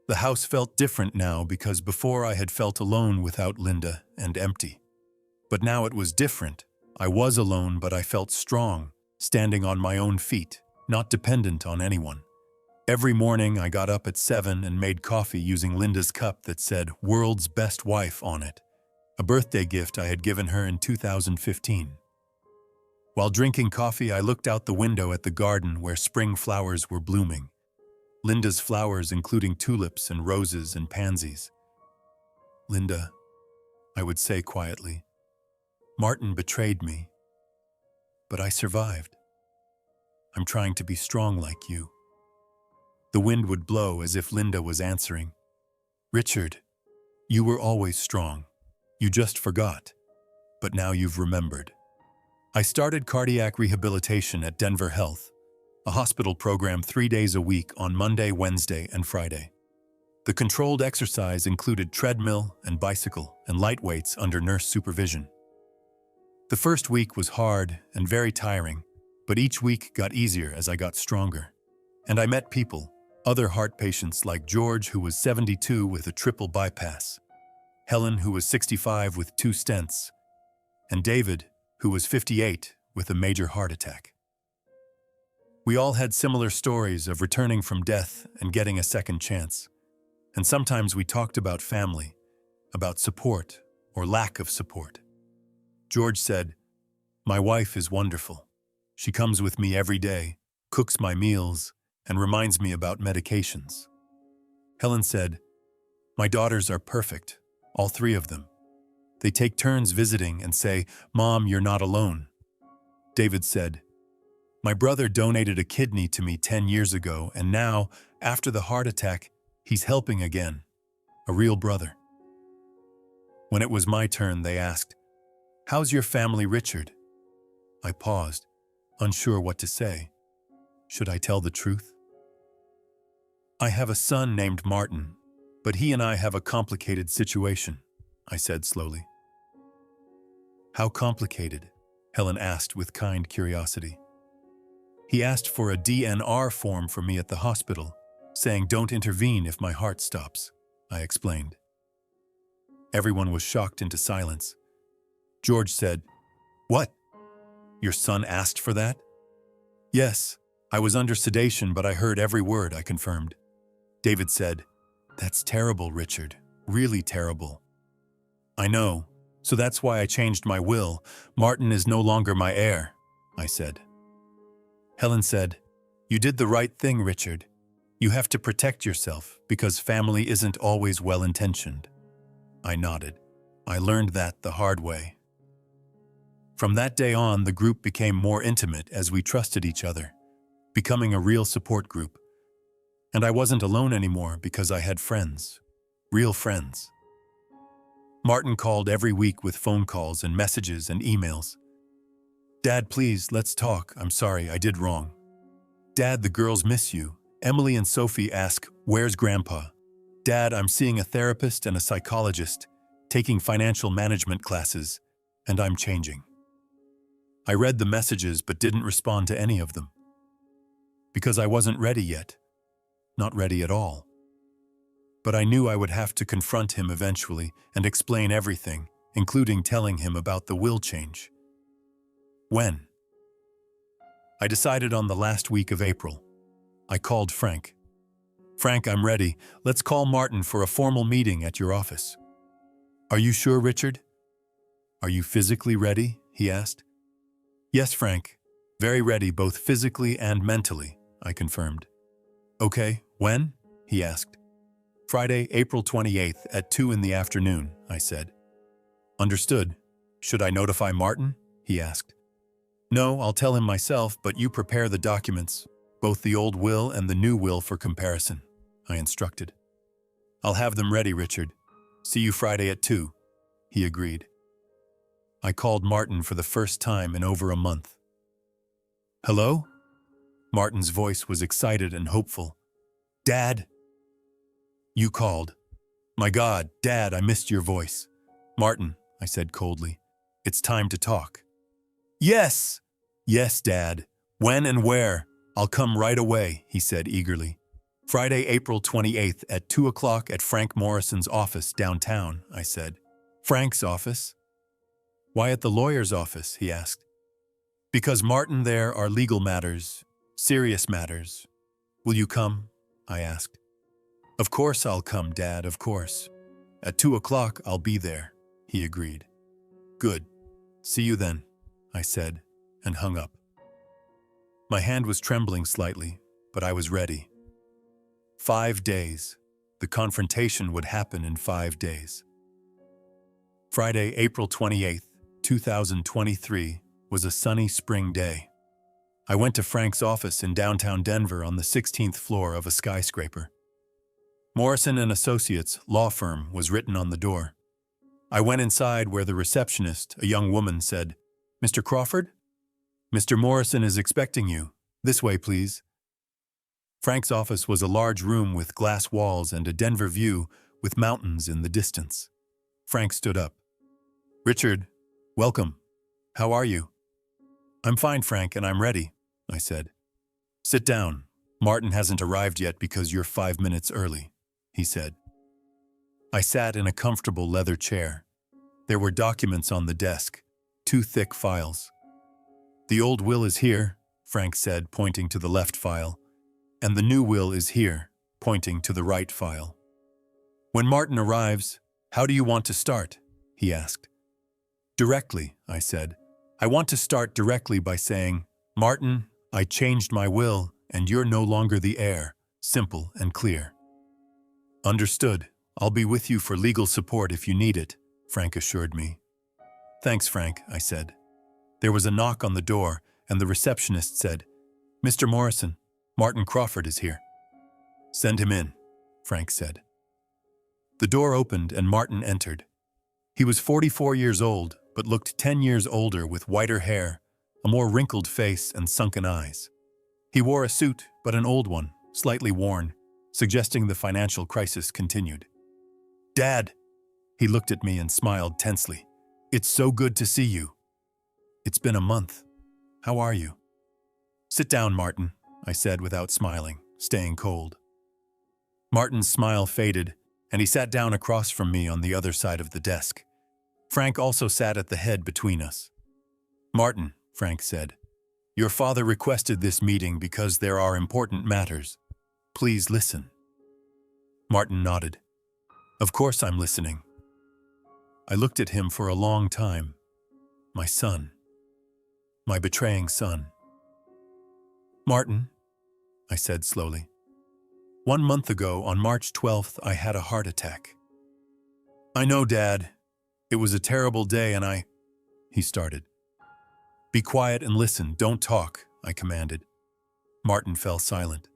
The house felt different now because before I had felt alone without Linda and empty. But now it was different. I was alone, but I felt strong, standing on my own feet, not dependent on anyone. Every morning I got up at 7 and made coffee using Linda's cup that said "World's Best Wife" on it, a birthday gift I had given her in 2015. While drinking coffee, I looked out the window at the garden where spring flowers were blooming. Linda's flowers including tulips and roses and pansies. "Linda," I would say quietly, "Martin betrayed me, but I survived. I'm trying to be strong like you." The wind would blow as if Linda was answering. "Richard, you were always strong. You just forgot. But now you've remembered." I started cardiac rehabilitation at Denver Health, a hospital program 3 days a week on Monday, Wednesday, and Friday. The controlled exercise included treadmill and bicycle and light weights under nurse supervision. The first week was hard and very tiring, but each week got easier as I got stronger. And I met people. Other heart patients like George, who was 72 with a triple bypass, Helen, who was 65 with 2 stents, and David, who was 58 with a major heart attack. We all had similar stories of returning from death and getting a second chance. And sometimes we talked about family, about support or lack of support. George said, "My wife is wonderful. She comes with me every day, cooks my meals, and reminds me about medications." Helen said, "My daughters are perfect, all 3 of them. They take turns visiting and say, 'Mom, you're not alone.'" David said, "My brother donated a kidney to me 10 years ago, and now, after the heart attack, he's helping again. A real brother." When it was my turn, they asked, "How's your family, Richard?" I paused, unsure what to say. Should I tell the truth? "I have a son named Martin, but he and I have a complicated situation," I said slowly. "How complicated?" Helen asked with kind curiosity. "He asked for a DNR form for me at the hospital, saying don't intervene if my heart stops," I explained. Everyone was shocked into silence. George said, "What? Your son asked for that?" "Yes, I was under sedation, but I heard every word," I confirmed. David said, "That's terrible, Richard. Really terrible." "I know, so that's why I changed my will. Martin is no longer my heir," I said. Helen said, "You did the right thing, Richard. You have to protect yourself because family isn't always well-intentioned. I nodded. I learned that the hard way. From that day on, the group became more intimate as we trusted each other, becoming a real support group. And I wasn't alone anymore because I had friends. Real friends. Martin called every week with phone calls and messages and emails. Dad, please, let's talk. I'm sorry, I did wrong. Dad, the girls miss you. Emily and Sophie ask, where's Grandpa? Dad, I'm seeing a therapist and a psychologist, taking financial management classes, and I'm changing. I read the messages but didn't respond to any of them. Because I wasn't ready yet. Not ready at all. But I knew I would have to confront him eventually and explain everything, including telling him about the will change. When? I decided on the last week of April. I called Frank. Frank, I'm ready. Let's call Martin for a formal meeting at your office. Are you sure, Richard? Are you physically ready? He asked. Yes, Frank. Very ready both physically and mentally, I confirmed. Okay, when? He asked. Friday, April 28th at 2 in the afternoon, I said. Understood. Should I notify Martin? He asked. No, I'll tell him myself, but you prepare the documents, both the old will and the new will for comparison, I instructed. I'll have them ready, Richard. See you Friday at 2, he agreed. I called Martin for the first time in over a month. Hello? Martin's voice was excited and hopeful. Dad? You called. My God, Dad, I missed your voice. Martin, I said coldly, it's time to talk. Yes! Yes, Dad. When and where? I'll come right away, he said eagerly. Friday, April 28th at 2 o'clock at Frank Morrison's office downtown, I said. Frank's office? Why at the lawyer's office? He asked. Because Martin, there are legal matters, serious matters. Will you come? I asked. Of course I'll come, Dad, of course. At 2 o'clock I'll be there, he agreed. Good. See you then, I said, and hung up. My hand was trembling slightly, but I was ready. 5 days. The confrontation would happen in 5 days. Friday, April 28th, 2023, was a sunny spring day. I went to Frank's office in downtown Denver on the 16th floor of a skyscraper. Morrison and Associates, law firm, was written on the door. I went inside where the receptionist, a young woman, said, Mr. Crawford? Mr. Morrison is expecting you. This way, please. Frank's office was a large room with glass walls and a Denver view with mountains in the distance. Frank stood up. Richard, welcome. How are you? I'm fine, Frank, and I'm ready, I said. Sit down. Martin hasn't arrived yet because you're 5 minutes early, he said. I sat in a comfortable leather chair. There were documents on the desk, 2 thick files. The old will is here, Frank said, pointing to the left file, and the new will is here, pointing to the right file. When Martin arrives, how do you want to start? He asked. Directly, I said. I want to start directly by saying, Martin, I changed my will, and you're no longer the heir. Simple and clear. Understood. I'll be with you for legal support if you need it, Frank assured me. Thanks, Frank, I said. There was a knock on the door, and the receptionist said, Mr. Morrison, Martin Crawford is here. Send him in, Frank said. The door opened and Martin entered. He was 44 years old, but looked 10 years older with whiter hair, a more wrinkled face and sunken eyes. He wore a suit, but an old one, slightly worn, suggesting the financial crisis continued. Dad! He looked at me and smiled tensely. It's so good to see you. It's been a month. How are you? Sit down, Martin, I said without smiling, staying cold. Martin's smile faded, and he sat down across from me on the other side of the desk. Frank also sat at the head between us. Martin, Frank said, your father requested this meeting because there are important matters. Please listen. Martin nodded. Of course I'm listening. I looked at him for a long time. My son. My betraying son. Martin, I said slowly. 1 month ago, on March 12th, I had a heart attack. I know, Dad. It was a terrible day and He started. Be quiet and listen, don't talk, I commanded. Martin fell silent.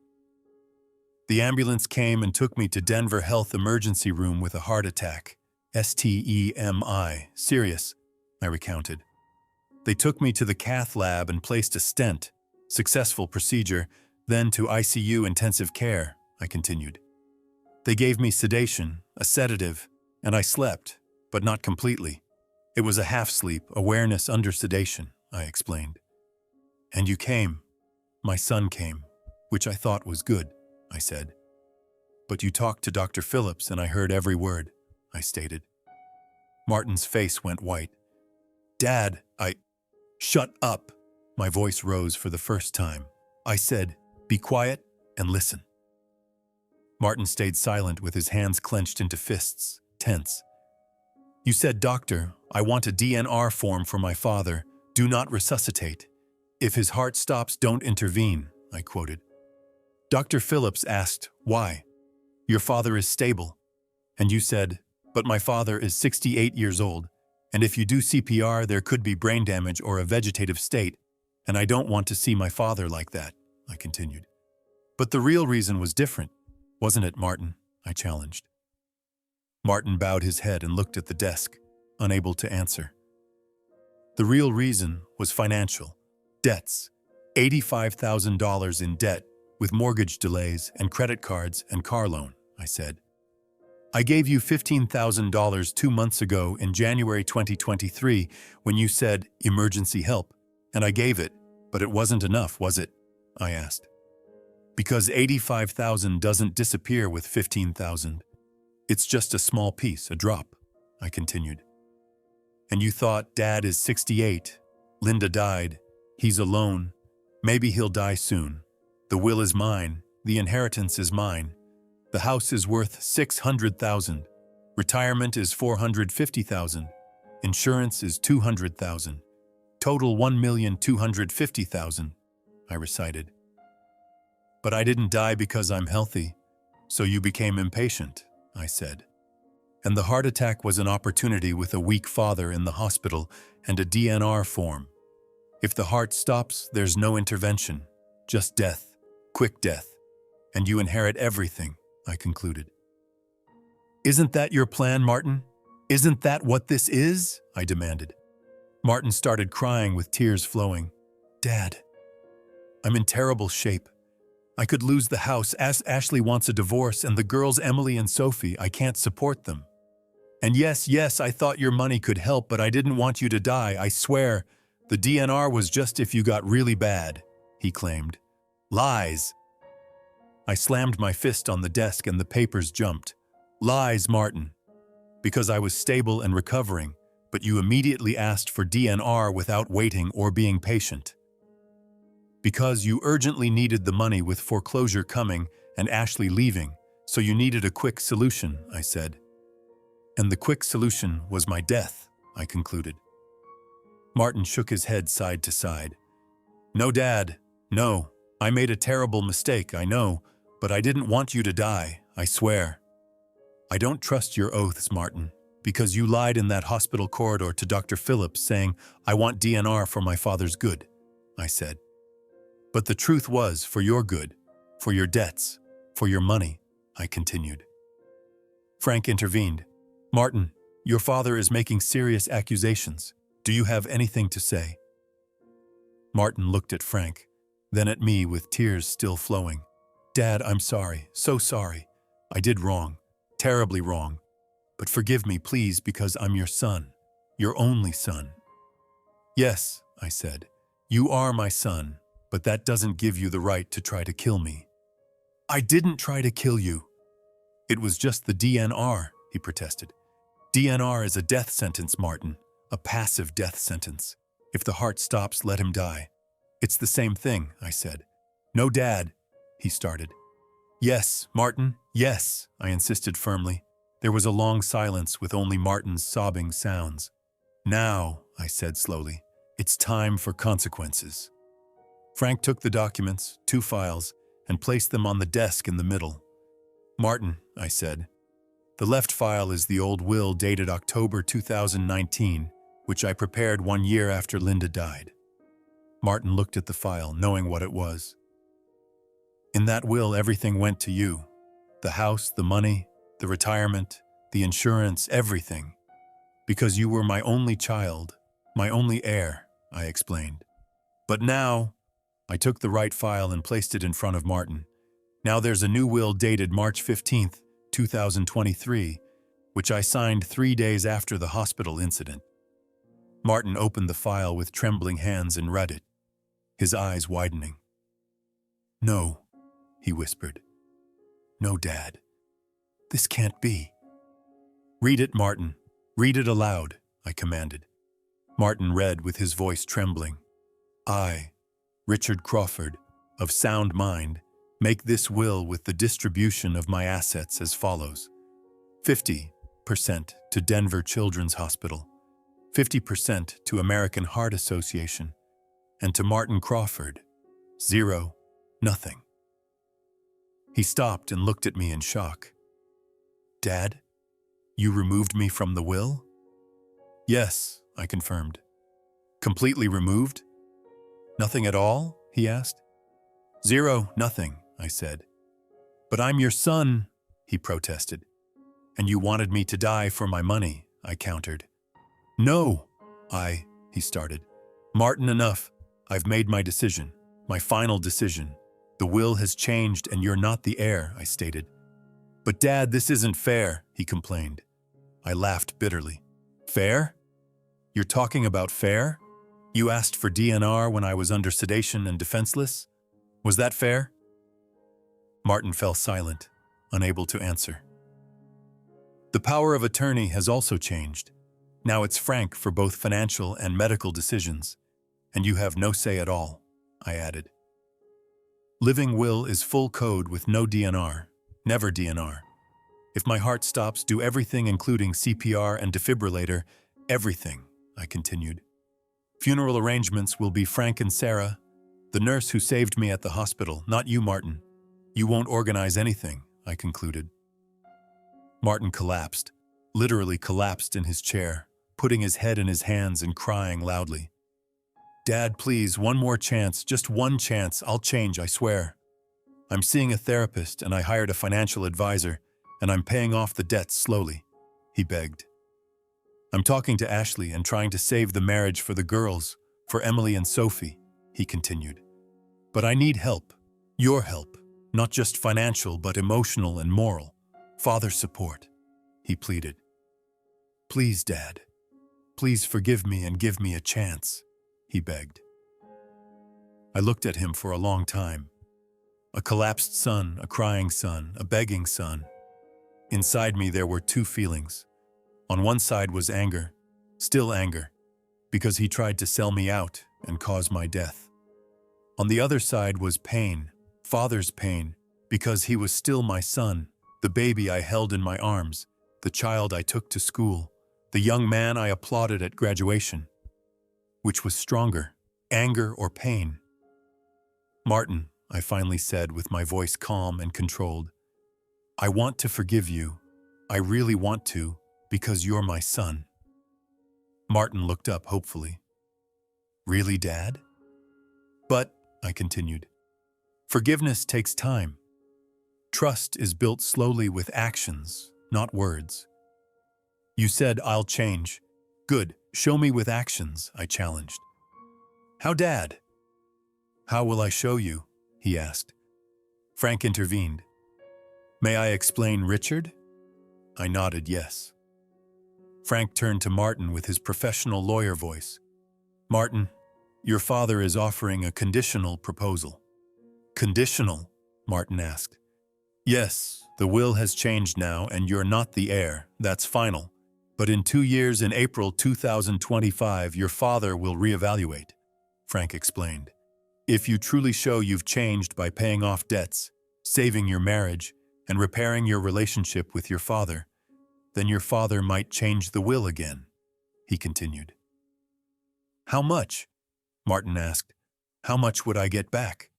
The ambulance came and took me to Denver Health Emergency Room with a heart attack. STEMI, serious, I recounted. They took me to the cath lab and placed a stent, successful procedure, then to ICU intensive care, I continued. They gave me sedation, a sedative, and I slept, but not completely. It was a half-sleep, awareness under sedation, I explained. And you came. My son came, which I thought was good, I said. But you talked to Dr. Phillips and I heard every word, I stated. Martin's face went white. Dad, Shut up! My voice rose for the first time. I said, be quiet and listen. Martin stayed silent with his hands clenched into fists, tense. You said, Doctor, I want a DNR form for my father. Do not resuscitate. If his heart stops, don't intervene, I quoted. Dr. Phillips asked, why? Your father is stable. And you said, but my father is 68 years old, and if you do CPR, there could be brain damage or a vegetative state, and I don't want to see my father like that, I continued. But the real reason was different, wasn't it, Martin? I challenged. Martin bowed his head and looked at the desk, unable to answer. The real reason was financial. Debts. $85,000 in debt, with mortgage delays and credit cards and car loan, I said. I gave you $15,000 2 months ago in January 2023 when you said emergency help, and I gave it, but it wasn't enough, was it? I asked. Because $85,000 doesn't disappear with $15,000. It's just a small piece, a drop, I continued. And you thought Dad is 68, Linda died, he's alone, maybe he'll die soon. The will is mine, the inheritance is mine. The house is worth $600,000. Retirement is $450,000. Insurance is $200,000. Total $1,250,000, I recited. But I didn't die because I'm healthy, so you became impatient, I said. And the heart attack was an opportunity with a weak father in the hospital and a DNR form. If the heart stops, there's no intervention, just death, quick death, and you inherit everything, I concluded. Isn't that your plan, Martin? Isn't that what this is? I demanded. Martin started crying with tears flowing. Dad, I'm in terrible shape. I could lose the house as Ashley wants a divorce and the girls Emily and Sophie, I can't support them. And yes, I thought your money could help, but I didn't want you to die, I swear. The DNR was just if you got really bad, he claimed. Lies. I slammed my fist on the desk and the papers jumped. Lies, Martin. Because I was stable and recovering, but you immediately asked for DNR without waiting or being patient. Because you urgently needed the money with foreclosure coming and Ashley leaving, so you needed a quick solution, I said. And the quick solution was my death, I concluded. Martin shook his head side to side. No, Dad, no. I made a terrible mistake, I know, but I didn't want you to die, I swear. I don't trust your oaths, Martin, because you lied in that hospital corridor to Dr. Phillips saying, I want DNR for my father's good, I said. But the truth was for your good, for your debts, for your money, I continued. Frank intervened. Martin, your father is making serious accusations. Do you have anything to say? Martin looked at Frank, then at me with tears still flowing. Dad, I'm sorry, so sorry. I did wrong, terribly wrong. But forgive me, please, because I'm your son, your only son. Yes, I said, you are my son, but that doesn't give you the right to try to kill me. I didn't try to kill you. It was just the DNR, he protested. DNR is a death sentence, Martin, a passive death sentence. If the heart stops, let him die. It's the same thing, I said. No, Dad, he started. Yes, Martin, yes, I insisted firmly. There was a long silence with only Martin's sobbing sounds. Now, I said slowly, it's time for consequences. Frank took the documents, 2 files, and placed them on the desk in the middle. Martin, I said. The left file is the old will dated October 2019, which I prepared 1 year after Linda died. Martin looked at the file, knowing what it was. In that will, everything went to you. The house, the money, the retirement, the insurance, everything. Because you were my only child, my only heir, I explained. But now, I took the right file and placed it in front of Martin. Now there's a new will dated March 15th, 2023, which I signed 3 days after the hospital incident. Martin opened the file with trembling hands and read it, his eyes widening. "No," he whispered. "No, Dad. This can't be." "Read it, Martin. Read it aloud," I commanded. Martin read with his voice trembling. "I, Richard Crawford, of sound mind, make this will with the distribution of my assets as follows. 50% to Denver Children's Hospital, 50% to American Heart Association, and to Martin Crawford, 0, nothing." He stopped and looked at me in shock. "Dad, you removed me from the will?" "Yes," I confirmed. "Completely removed? Nothing at all?" he asked. "0, nothing," I said. "But I'm your son," he protested. "And you wanted me to die for my money," I countered. "No, he started. "Martin, enough. I've made my decision, my final decision. The will has changed and you're not the heir," I stated. "But Dad, this isn't fair," he complained. I laughed bitterly. "Fair? You're talking about fair? You asked for DNR when I was under sedation and defenseless? Was that fair?" Martin fell silent, unable to answer. "The power of attorney has also changed. Now it's Frank for both financial and medical decisions, and you have no say at all," I added. "Living will is full code with no DNR, never DNR. If my heart stops, do everything including CPR and defibrillator, everything," I continued. "Funeral arrangements will be Frank and Sarah, the nurse who saved me at the hospital, not you, Martin. You won't organize anything," I concluded. Martin collapsed, literally collapsed in his chair, putting his head in his hands and crying loudly. "Dad, please, one more chance, just one chance. I'll change, I swear. I'm seeing a therapist and I hired a financial advisor, and I'm paying off the debts slowly," he begged. "I'm talking to Ashley and trying to save the marriage for the girls, for Emily and Sophie," he continued. "But I need help, your help, not just financial but emotional and moral, father support," he pleaded. "Please, Dad, please forgive me and give me a chance," he begged. I looked at him for a long time. A collapsed son, a crying son, a begging son. Inside me there were two feelings. On one side was anger, still anger, because he tried to sell me out and cause my death. On the other side was pain, father's pain, because he was still my son, the baby I held in my arms, the child I took to school, the young man I applauded at graduation. Which was stronger, anger or pain? "Martin," I finally said with my voice calm and controlled, "I want to forgive you. I really want to, because you're my son." Martin looked up hopefully. "Really, Dad?" "But," I continued, "forgiveness takes time. Trust is built slowly with actions, not words. You said I'll change. Good, show me with actions," I challenged. "How, Dad?" "How will I show you?" he asked. Frank intervened. "May I explain, Richard?" I nodded yes. Frank turned to Martin with his professional lawyer voice. "Martin, your father is offering a conditional proposal." "Conditional?" Martin asked. "Yes, the will has changed now and you're not the heir, that's final. But in 2 years, in April 2025, your father will reevaluate," Frank explained. "If you truly show you've changed by paying off debts, saving your marriage, and repairing your relationship with your father, then your father might change the will again," he continued. "How much?" Martin asked. "How much would I get back?"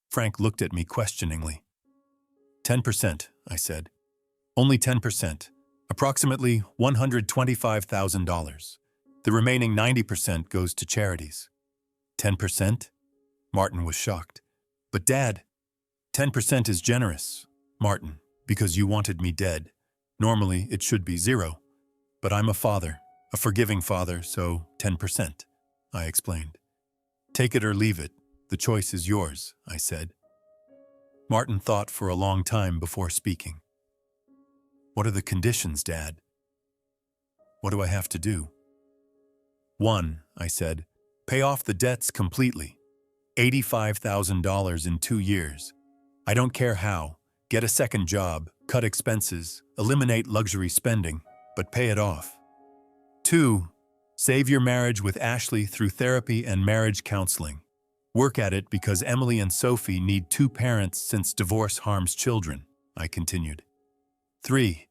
Frank looked at me questioningly. 10%, I said. Only 10%, approximately $125,000. The remaining 90% goes to charities. 10%? Martin was shocked. But Dad, 10% is generous, Martin, because you wanted me dead. Normally, it should be 0. But I'm a father, a forgiving father, so 10%, I explained. Take it or leave it. The choice is yours, I said. Martin thought for a long time before speaking. What are the conditions, Dad? What do I have to do? 1, I said, pay off the debts completely. $85,000 in 2 years. I don't care how. Get a second job, cut expenses, eliminate luxury spending, but pay it off. 2, save your marriage with Ashley through therapy and marriage counseling. Work at it because Emily and Sophie need 2 parents since divorce harms children, I continued. 3,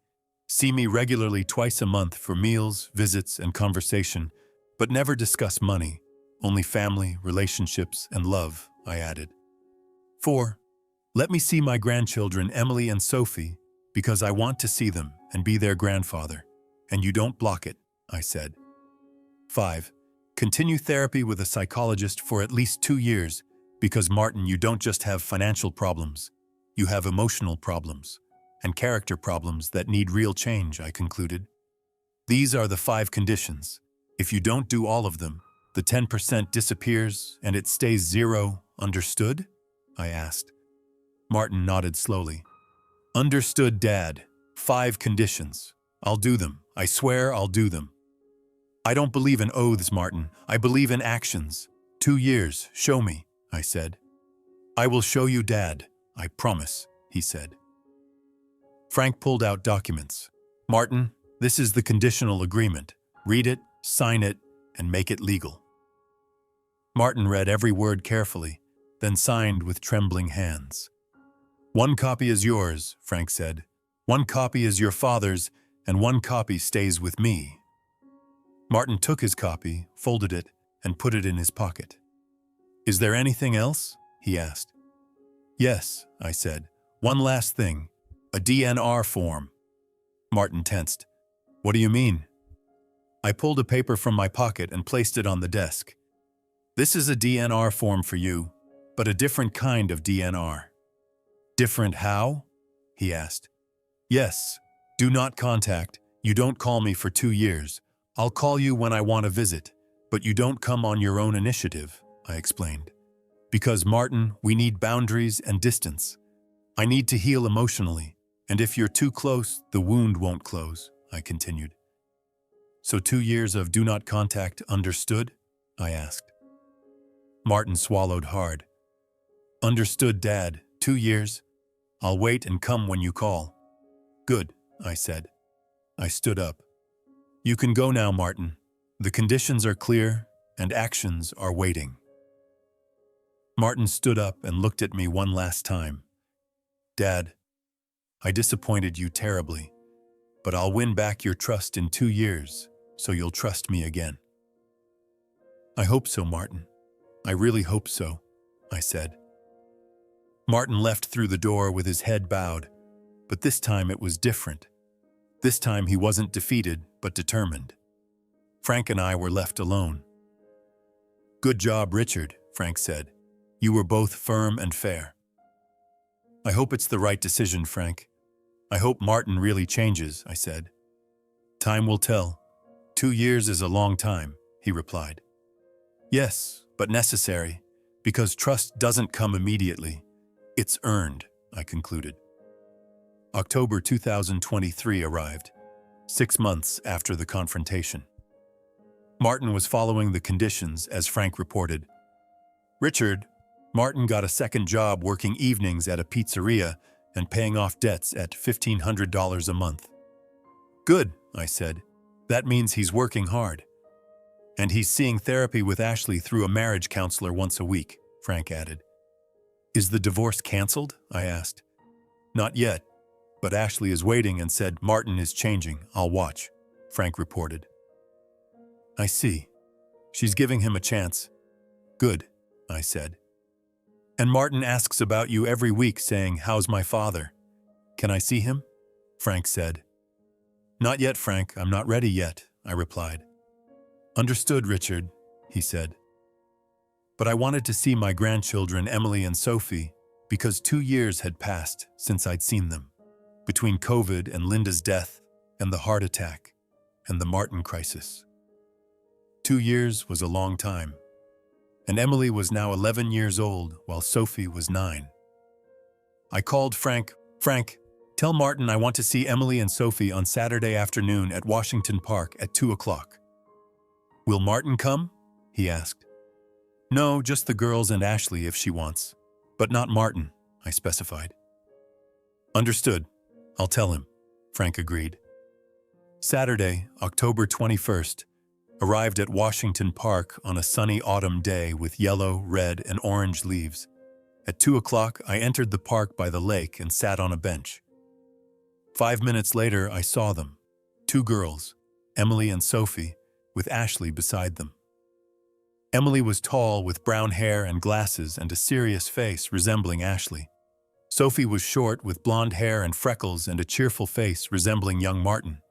see me regularly twice a month for meals, visits, and conversation, but never discuss money, only family, relationships, and love, I added. 4, let me see my grandchildren Emily and Sophie because I want to see them and be their grandfather, and you don't block it, I said. 5, continue therapy with a psychologist for at least 2 years because, Martin, you don't just have financial problems, you have emotional problems and character problems that need real change, I concluded. These are the 5 conditions. If you don't do all of them, the 10% disappears and it stays 0, understood? I asked. Martin nodded slowly. Understood, Dad. 5 conditions. I'll do them. I swear I'll do them. I don't believe in oaths, Martin. I believe in actions. 2 years, show me, I said. I will show you, Dad. I promise, he said. Frank pulled out documents. Martin, this is the conditional agreement. Read it, sign it, and make it legal. Martin read every word carefully, then signed with trembling hands. 1 copy is yours, Frank said. 1 copy is your father's, and 1 copy stays with me. Martin took his copy, folded it, and put it in his pocket. Is there anything else? He asked. Yes, I said. 1 last thing. A DNR form. Martin tensed. What do you mean? I pulled a paper from my pocket and placed it on the desk. This is a DNR form for you, but a different kind of DNR. Different how? He asked. Yes. Do not contact. You don't call me for 2 years. I'll call you when I want to visit, but you don't come on your own initiative, I explained. Because, Martin, we need boundaries and distance. I need to heal emotionally, and if you're too close, the wound won't close, I continued. So 2 years of do not contact, understood? I asked. Martin swallowed hard. Understood, Dad. 2 years. I'll wait and come when you call. Good, I said. I stood up. You can go now, Martin. The conditions are clear, and actions are waiting. Martin stood up and looked at me one last time. Dad, I disappointed you terribly, but I'll win back your trust in 2 years, so you'll trust me again. I hope so, Martin. I really hope so, I said. Martin left through the door with his head bowed, but this time it was different. This time he wasn't defeated, but determined. Frank and I were left alone. Good job, Richard, Frank said. You were both firm and fair. I hope it's the right decision, Frank. I hope Martin really changes, I said. Time will tell. 2 years is a long time, he replied. Yes, but necessary, because trust doesn't come immediately. It's earned, I concluded. October 2023 arrived, 6 months after the confrontation. Martin was following the conditions as Frank reported. Richard, Martin got a second job working evenings at a pizzeria and paying off debts at $1,500 a month. Good, I said. That means he's working hard. And he's seeing therapy with Ashley through a marriage counselor once a week, Frank added. Is the divorce canceled? I asked. Not yet, but Ashley is waiting and said Martin is changing. I'll watch, Frank reported. I see. She's giving him a chance. Good, I said. And Martin asks about you every week saying, how's my father? "Can I see him?" Frank said. "Not yet, Frank. I'm not ready yet," I replied. "Understood, Richard," he said. But I wanted to see my grandchildren, Emily and Sophie, because 2 years had passed since I'd seen them, between COVID and Linda's death and the heart attack and the Martin crisis. 2 years was a long time, and Emily was now 11 years old while Sophie was 9. I called Frank. "Frank, tell Martin I want to see Emily and Sophie on Saturday afternoon at Washington Park at 2 o'clock. "Will Martin come?" he asked. "No, just the girls and Ashley if she wants, but not Martin," I specified. "Understood. I'll tell him," Frank agreed. Saturday, October 21st, arrived at Washington Park on a sunny autumn day with yellow, red, and orange leaves. At 2 o'clock, I entered the park by the lake and sat on a bench. 5 minutes later, I saw them, 2 girls, Emily and Sophie, with Ashley beside them. Emily was tall with brown hair and glasses and a serious face resembling Ashley. Sophie was short with blonde hair and freckles and a cheerful face resembling young Martin.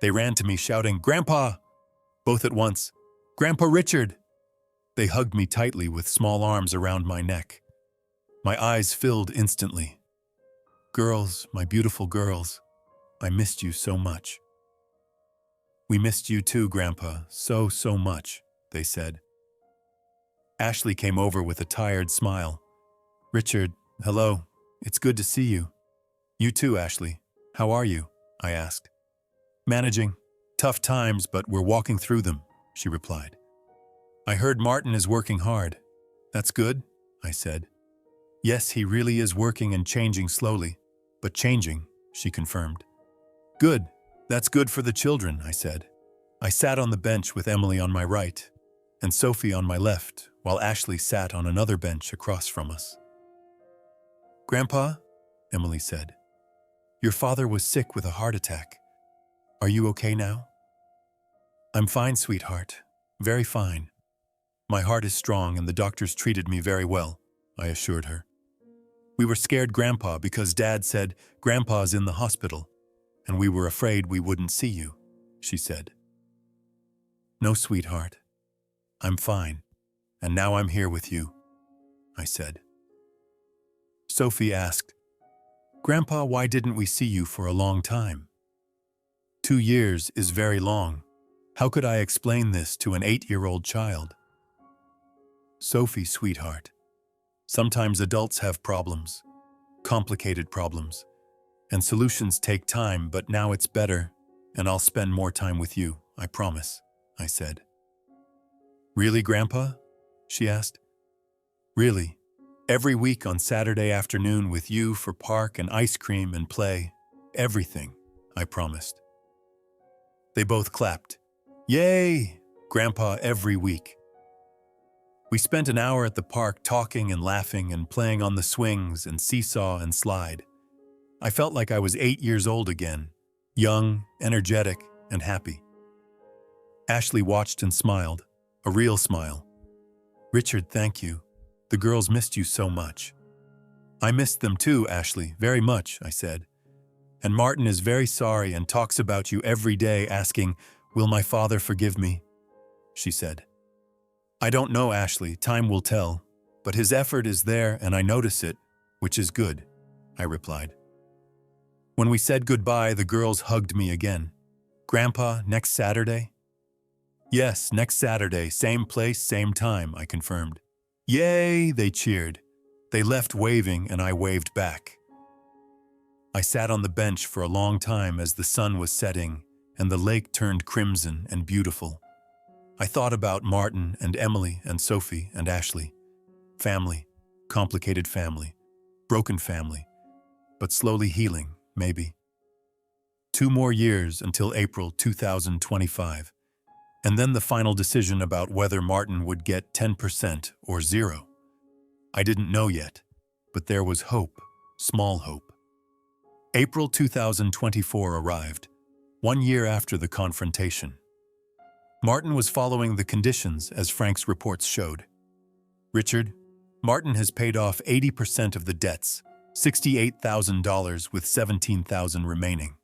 They ran to me shouting, "Grandpa!" both at once. "Grandpa Richard!" They hugged me tightly with small arms around my neck. My eyes filled instantly. "Girls, my beautiful girls, I missed you so much." "We missed you too, Grandpa, so much," they said. Ashley came over with a tired smile. "Richard, hello. It's good to see you." "You too, Ashley. How are you?" I asked. "Managing. Tough times, but we're walking through them," she replied. "I heard Martin is working hard." "That's good," I said. "Yes, he really is working and changing slowly, but changing," she confirmed. "Good. That's good for the children," I said. I sat on the bench with Emily on my right and Sophie on my left, while Ashley sat on another bench across from us. "Grandpa," Emily said, "your father was sick with a heart attack. Are you okay now?" "I'm fine, sweetheart. Very fine. My heart is strong and the doctors treated me very well," I assured her. "We were scared, Grandpa, because Dad said Grandpa's in the hospital, and we were afraid we wouldn't see you," she said. "No, sweetheart. I'm fine, and now I'm here with you," I said. Sophie asked, "Grandpa, why didn't we see you for a long time?" 2 years is very long. How could I explain this to an 8-year-old child? "Sophie, sweetheart, sometimes adults have problems, complicated problems, and solutions take time, but now it's better, and I'll spend more time with you, I promise," I said. "Really, Grandpa?" she asked. "Really. Every week on Saturday afternoon with you for park and ice cream and play. Everything," I promised. They both clapped. "Yay! Grandpa, every week." We spent an hour at the park talking and laughing and playing on the swings and seesaw and slide. I felt like I was 8 years old again, young, energetic, and happy. Ashley watched and smiled, a real smile. "Richard, thank you. The girls missed you so much." "I missed them too, Ashley, very much," I said. "And Martin is very sorry and talks about you every day asking, 'Will my father forgive me?'" she said. "I don't know, Ashley, time will tell, but his effort is there and I notice it, which is good," I replied. When we said goodbye, the girls hugged me again. "Grandpa, next Saturday?" "Yes, next Saturday, same place, same time," I confirmed. "Yay!" they cheered. They left waving and I waved back. I sat on the bench for a long time as the sun was setting and the lake turned crimson and beautiful. I thought about Martin and Emily and Sophie and Ashley. Family, complicated family, broken family, but slowly healing, maybe. 2 more years until April 2025, and then the final decision about whether Martin would get 10% or 0. I didn't know yet, but there was hope, small hope. April 2024 arrived, 1 year after the confrontation. Martin was following the conditions as Frank's reports showed. "Richard, Martin has paid off 80% of the debts, $68,000 with $17,000 remaining.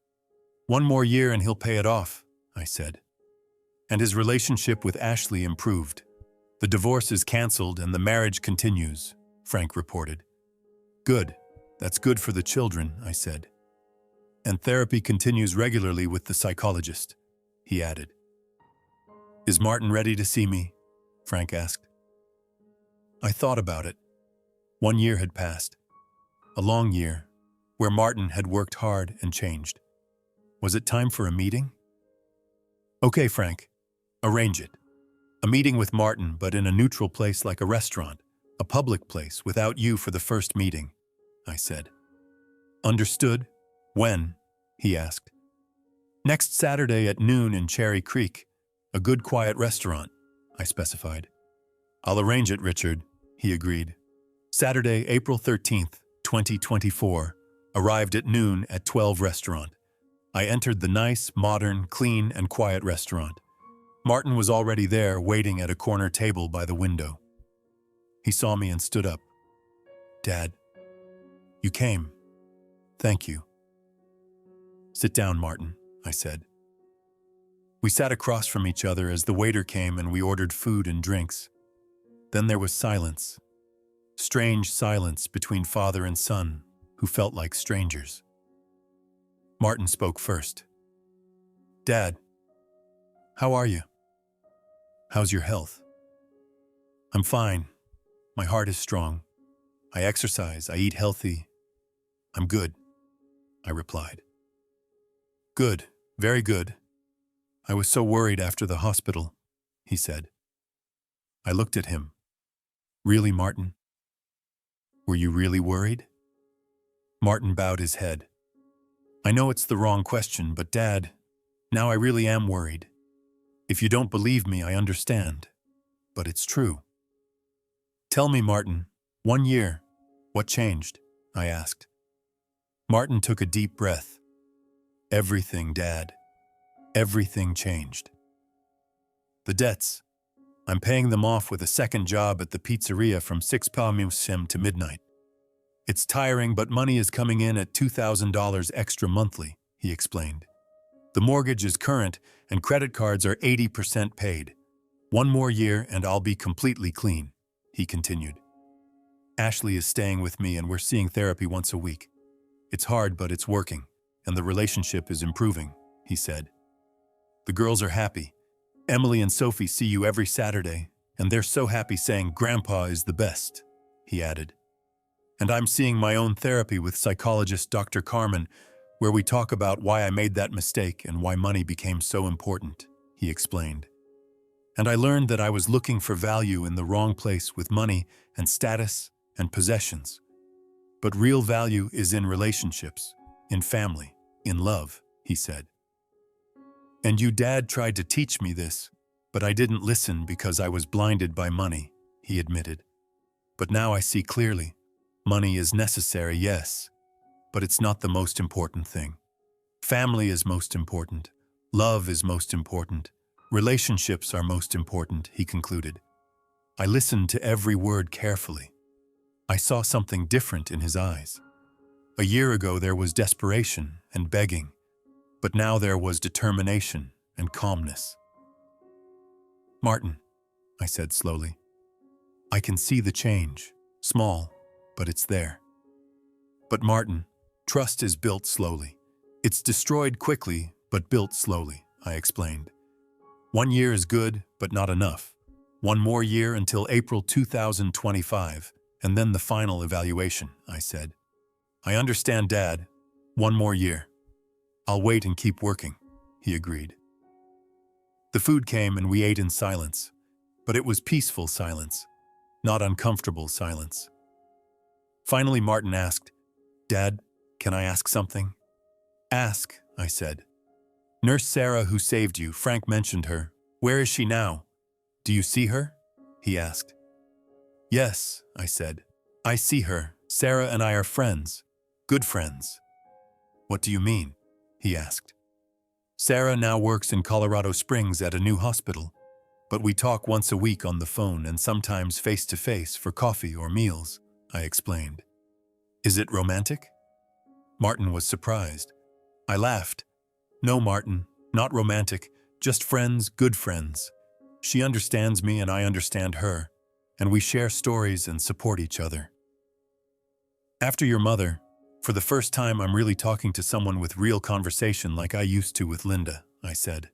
One more year and he'll pay it off, I said. And his relationship with Ashley improved. The divorce is canceled and the marriage continues, Frank reported. Good. That's good for the children, I said. And therapy continues regularly with the psychologist, he added. Is Martin ready to see me? Frank asked. I thought about it. 1 year had passed. A long year, where Martin had worked hard and changed. Was it time for a meeting? Okay, Frank. Arrange it. A meeting with Martin, but in a neutral place like a restaurant, a public place without you for the first meeting, I said. Understood. When? He asked. Next Saturday at noon in Cherry Creek, a good quiet restaurant, I specified. I'll arrange it, Richard, he agreed. Saturday, April 13th, 2024, arrived at noon at 12 Restaurant. I entered the nice, modern, clean, and quiet restaurant. Martin was already there, waiting at a corner table by the window. He saw me and stood up. Dad, you came. Thank you. Sit down, Martin, I said. We sat across from each other as the waiter came and we ordered food and drinks. Then there was silence. Strange silence between father and son, who felt like strangers. Martin spoke first. Dad, how are you? How's your health? I'm fine. My heart is strong. I exercise, I eat healthy. I'm good, I replied. Good, very good. I was so worried after the hospital, he said. I looked at him. Really, Martin? Were you really worried? Martin bowed his head. I know it's the wrong question, but Dad, now I really am worried. If you don't believe me, I understand. But it's true. Tell me, Martin, 1 year, what changed? I asked. Martin took a deep breath. Everything, Dad. Everything changed. The debts. I'm paying them off with a second job at the pizzeria from 6 p.m. to midnight. It's tiring, but money is coming in at $2,000 extra monthly, he explained. The mortgage is current and credit cards are 80% paid. 1 more year and I'll be completely clean, he continued. Ashley is staying with me and we're seeing therapy once a week. It's hard, but it's working, and the relationship is improving, he said. The girls are happy. Emily and Sophie see you every Saturday, and they're so happy saying Grandpa is the best, he added. And I'm seeing my own therapy with psychologist Dr. Carmen, where we talk about why I made that mistake and why money became so important, he explained. And I learned that I was looking for value in the wrong place with money and status and possessions. But real value is in relationships, in family, in love, he said. And you, Dad, tried to teach me this, but I didn't listen because I was blinded by money, he admitted. But now I see clearly. Money is necessary, yes, but it's not the most important thing. Family is most important. Love is most important. Relationships are most important, he concluded. I listened to every word carefully. I saw something different in his eyes. A year ago there was desperation and begging, but now there was determination and calmness. Martin, I said slowly, I can see the change, small, but it's there. But Martin, trust is built slowly. It's destroyed quickly, but built slowly, I explained. 1 year is good, but not enough. 1 more year until April 2025, and then the final evaluation, I said. I understand, Dad. 1 more year. I'll wait and keep working, he agreed. The food came and we ate in silence, but it was peaceful silence, not uncomfortable silence. Finally, Martin asked, Dad, can I ask something? Ask, I said. Nurse Sarah who saved you, Frank mentioned her. Where is she now? Do you see her? He asked. Yes, I said. I see her. Sarah and I are friends. Good friends. What do you mean? He asked. Sarah now works in Colorado Springs at a new hospital, but we talk once a week on the phone and sometimes face-to-face for coffee or meals, I explained. Is it romantic? Martin was surprised. I laughed. No, Martin, not romantic, just friends, good friends. She understands me and I understand her, and we share stories and support each other. After your mother, for the first time I'm really talking to someone with real conversation like I used to with Linda, I said.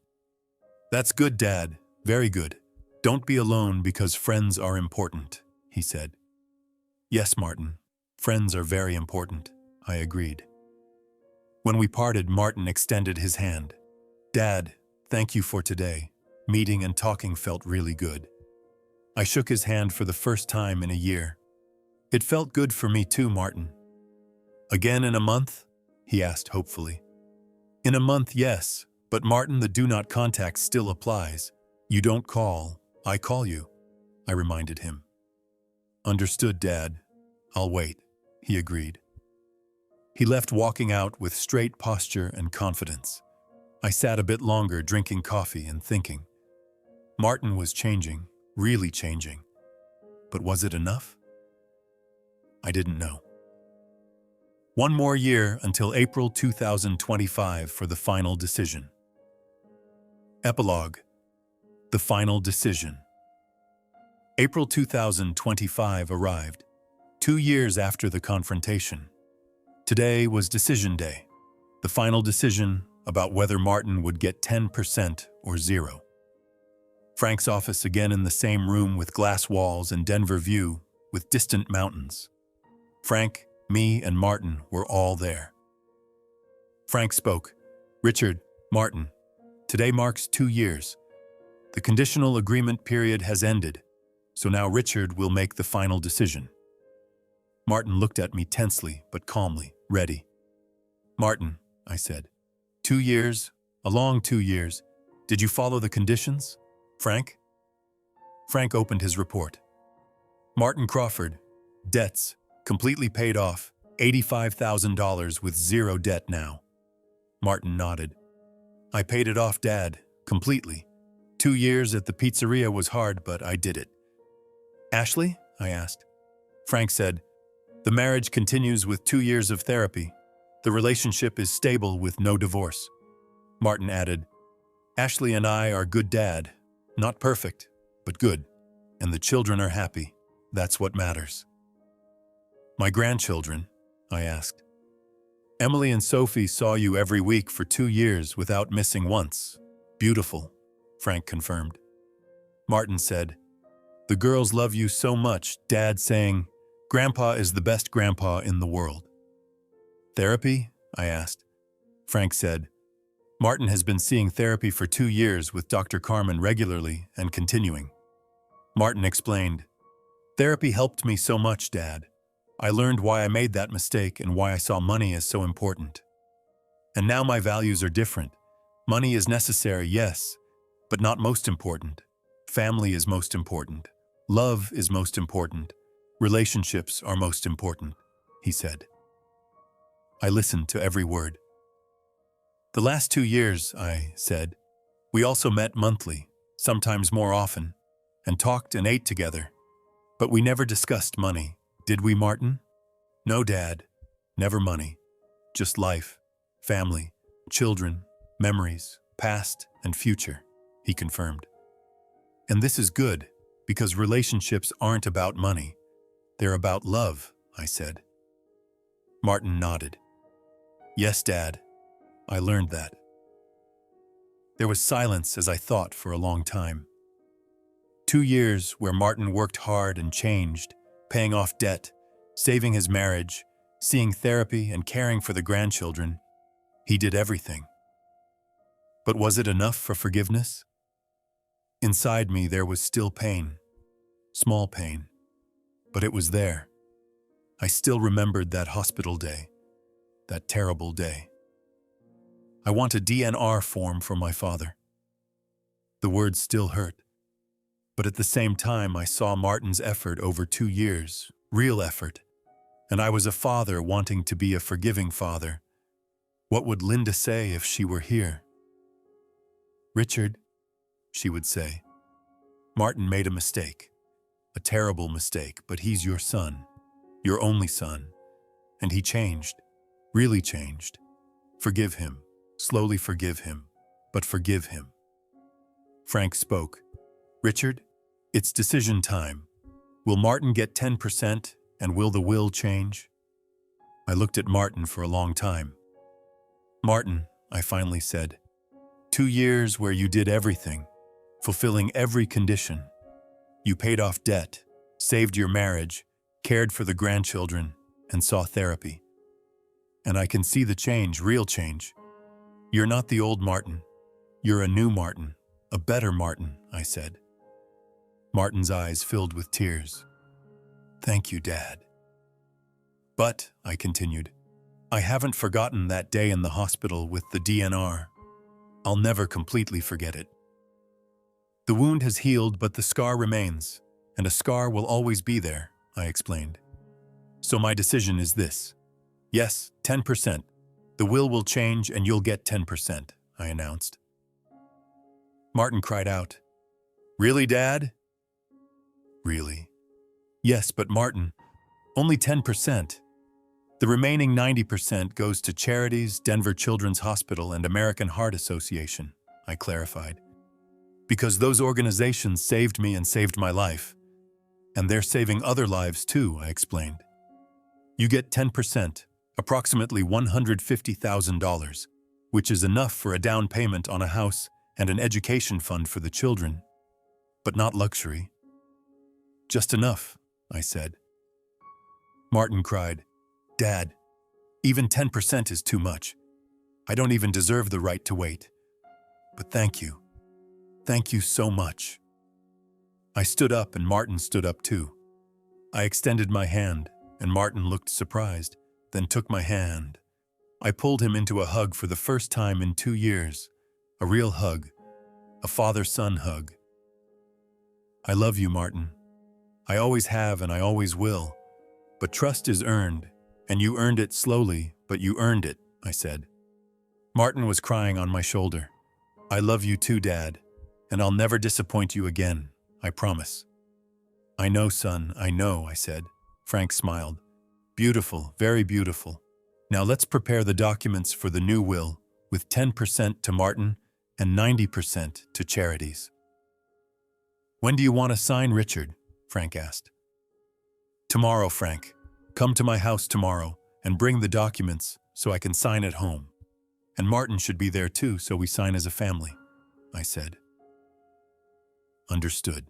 That's good, Dad, very good. Don't be alone because friends are important, he said. Yes, Martin, friends are very important, I agreed. When we parted, Martin extended his hand. Dad, thank you for today. Meeting and talking felt really good. I shook his hand for the first time in a year. It felt good for me too, Martin. Again in a month? He asked hopefully. In a month, yes, but Martin, the do not contact still applies. You don't call, I call you, I reminded him. Understood, Dad. I'll wait, he agreed. He left walking out with straight posture and confidence. I sat a bit longer drinking coffee and thinking. Martin was changing, really changing. But was it enough? I didn't know. One more year until April 2025 for the final decision. Epilogue. The final decision. April 2025 arrived, 2 years after the confrontation. Today was decision day, the final decision about whether Martin would get 10% or 0. Frank's office again in the same room with glass walls and Denver view with distant mountains. Frank, me, and Martin were all there. Frank spoke. Richard, Martin, today marks 2 years. The conditional agreement period has ended, so now Richard will make the final decision. Martin looked at me tensely but calmly, ready. Martin, I said, 2 years, a long 2 years. Did you follow the conditions? Frank? Frank opened his report. Martin Crawford, debts, completely paid off, $85,000 with 0 debt now. Martin nodded. I paid it off, Dad, completely. 2 years at the pizzeria was hard, but I did it. Ashley? I asked. Frank said, the marriage continues with 2 years of therapy. The relationship is stable with no divorce. Martin added, Ashley and I are good, Dad. Not perfect, but good. And the children are happy. That's what matters. My grandchildren? I asked. Emily and Sophie saw you every week for 2 years without missing once. Beautiful, Frank confirmed. Martin said, the girls love you so much, Dad saying, Grandpa is the best grandpa in the world. Therapy? I asked. Frank said, Martin has been seeing therapy for 2 years with Dr. Carmen regularly and continuing. Martin explained, therapy helped me so much, Dad. I learned why I made that mistake and why I saw money as so important. And now my values are different. Money is necessary, yes, but not most important. Family is most important. Love is most important. Relationships are most important, he said. I listened to every word. The last 2 years, I said, we also met monthly, sometimes more often, and talked and ate together. But we never discussed money, did we, Martin? No, Dad, never money. Just life, family, children, memories, past and future, he confirmed. And this is good, because relationships aren't about money. They're about love, I said. Martin nodded. Yes, Dad, I learned that. There was silence as I thought for a long time. 2 years where Martin worked hard and changed, paying off debt, saving his marriage, seeing therapy and caring for the grandchildren. He did everything. But was it enough for forgiveness? Inside me there was still pain, small pain, but it was there. I still remembered that hospital day, that terrible day. I want a DNR form for my father. The words still hurt, but at the same time I saw Martin's effort over 2 years, real effort, and I was a father wanting to be a forgiving father. What would Linda say if she were here? Richard, she would say, Martin made a mistake, a terrible mistake, but he's your son, your only son. And he changed, really changed. Forgive him, slowly forgive him, but forgive him. Frank spoke. Richard, it's decision time. Will Martin get 10% and will the will change? I looked at Martin for a long time. Martin, I finally said, 2 years where you did everything, fulfilling every condition. You paid off debt, saved your marriage, cared for the grandchildren, and saw therapy. And I can see the change, real change. You're not the old Martin. You're a new Martin, a better Martin, I said. Martin's eyes filled with tears. Thank you, Dad. But, I continued, I haven't forgotten that day in the hospital with the DNR. I'll never completely forget it. The wound has healed, but the scar remains, and a scar will always be there, I explained. So my decision is this. Yes, 10%. The will change and you'll get 10%, I announced. Martin cried out, Really, Dad? Really? Yes, but Martin, only 10%. The remaining 90% goes to charities, Denver Children's Hospital, and American Heart Association, I clarified. Because those organizations saved me and saved my life. And they're saving other lives too, I explained. You get 10%, approximately $150,000, which is enough for a down payment on a house and an education fund for the children. But not luxury. Just enough, I said. Martin cried, Dad, even 10% is too much. I don't even deserve the right to wait. But thank you. Thank you so much. I stood up and Martin stood up too. I extended my hand and Martin looked surprised, then took my hand. I pulled him into a hug for the first time in 2 years. A real hug. A father-son hug. I love you, Martin. I always have and I always will. But trust is earned, and you earned it slowly, but you earned it, I said. Martin was crying on my shoulder. I love you too, Dad, and I'll never disappoint you again, I promise. I know, son, I know, I said. Frank smiled. Beautiful, very beautiful. Now let's prepare the documents for the new will with 10% to Martin and 90% to charities. When do you want to sign, Richard? Frank asked. Tomorrow, Frank. Come to my house tomorrow and bring the documents so I can sign at home. And Martin should be there too, so we sign as a family, I said. Understood,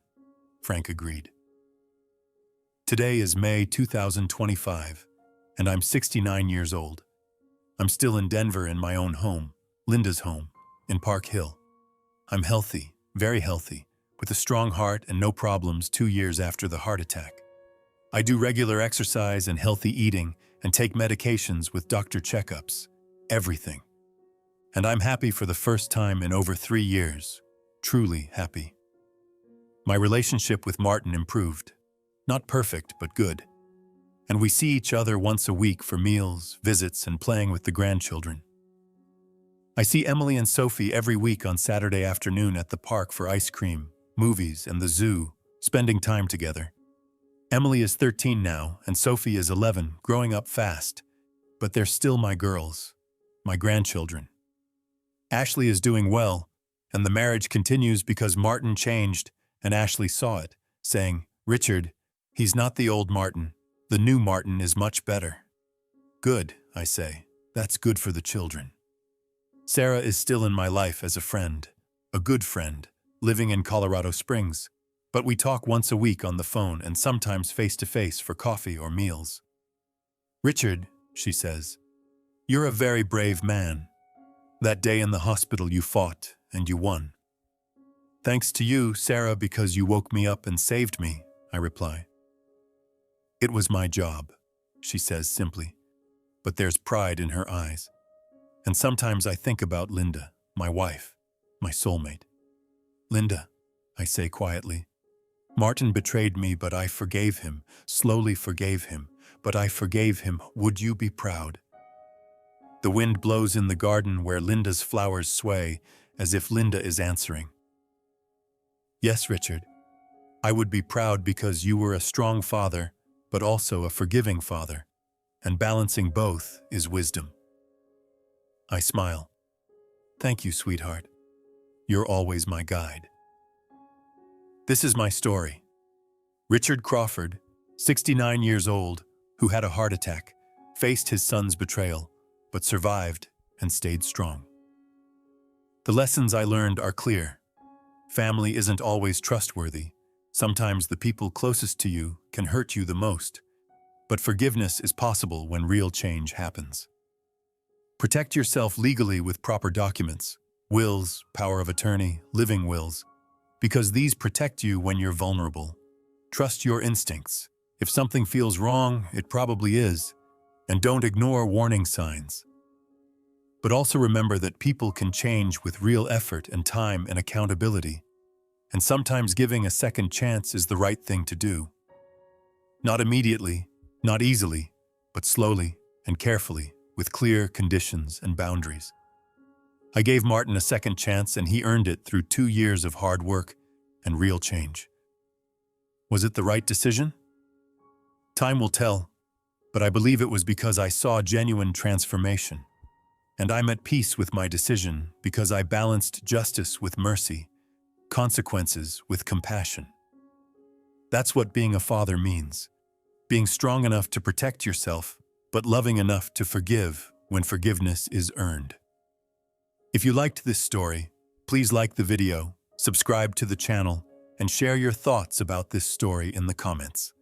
Frank agreed. Today is May 2025, and I'm 69 years old. I'm still in Denver in my own home, Linda's home, in Park Hill. I'm healthy, very healthy, with a strong heart and no problems 2 years after the heart attack. I do regular exercise and healthy eating and take medications with doctor checkups, everything. And I'm happy for the first time in over 3 years, truly happy. My relationship with Martin improved. Not perfect, but good. And we see each other once a week for meals, visits, and playing with the grandchildren. I see Emily and Sophie every week on Saturday afternoon at the park for ice cream, movies, and the zoo, spending time together. Emily is 13 now, and Sophie is 11, growing up fast. But they're still my girls, my grandchildren. Ashley is doing well, and the marriage continues because Martin changed, and Ashley saw it, saying, Richard, he's not the old Martin. The new Martin is much better. Good, I say. That's good for the children. Sarah is still in my life as a friend, a good friend, living in Colorado Springs. But we talk once a week on the phone and sometimes face-to-face for coffee or meals. Richard, she says, you're a very brave man. That day in the hospital you fought and you won. Thanks to you, Sarah, because you woke me up and saved me, I reply. It was my job, she says simply, but there's pride in her eyes. And sometimes I think about Linda, my wife, my soulmate. Linda, I say quietly, Martin betrayed me, but I forgave him, slowly forgave him, but I forgave him. Would you be proud? The wind blows in the garden where Linda's flowers sway, as if Linda is answering. Yes, Richard, I would be proud because you were a strong father, but also a forgiving father, and balancing both is wisdom. I smile. Thank you, sweetheart. You're always my guide. This is my story. Richard Crawford, 69 years old, who had a heart attack, faced his son's betrayal, but survived and stayed strong. The lessons I learned are clear. Family isn't always trustworthy. Sometimes the people closest to you can hurt you the most. But forgiveness is possible when real change happens. Protect yourself legally with proper documents, wills, power of attorney, living wills, because these protect you when you're vulnerable. Trust your instincts. If something feels wrong, it probably is, and don't ignore warning signs. But also remember that people can change with real effort and time and accountability, and sometimes giving a second chance is the right thing to do. Not immediately, not easily, but slowly and carefully, with clear conditions and boundaries. I gave Martin a second chance, and he earned it through 2 years of hard work and real change. Was it the right decision? Time will tell, but I believe it was because I saw genuine transformation. And I'm at peace with my decision because I balanced justice with mercy, consequences with compassion. That's what being a father means. Being strong enough to protect yourself, but loving enough to forgive when forgiveness is earned. If you liked this story, please like the video, subscribe to the channel, and share your thoughts about this story in the comments.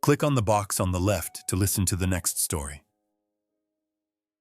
Click on the box on the left to listen to the next story.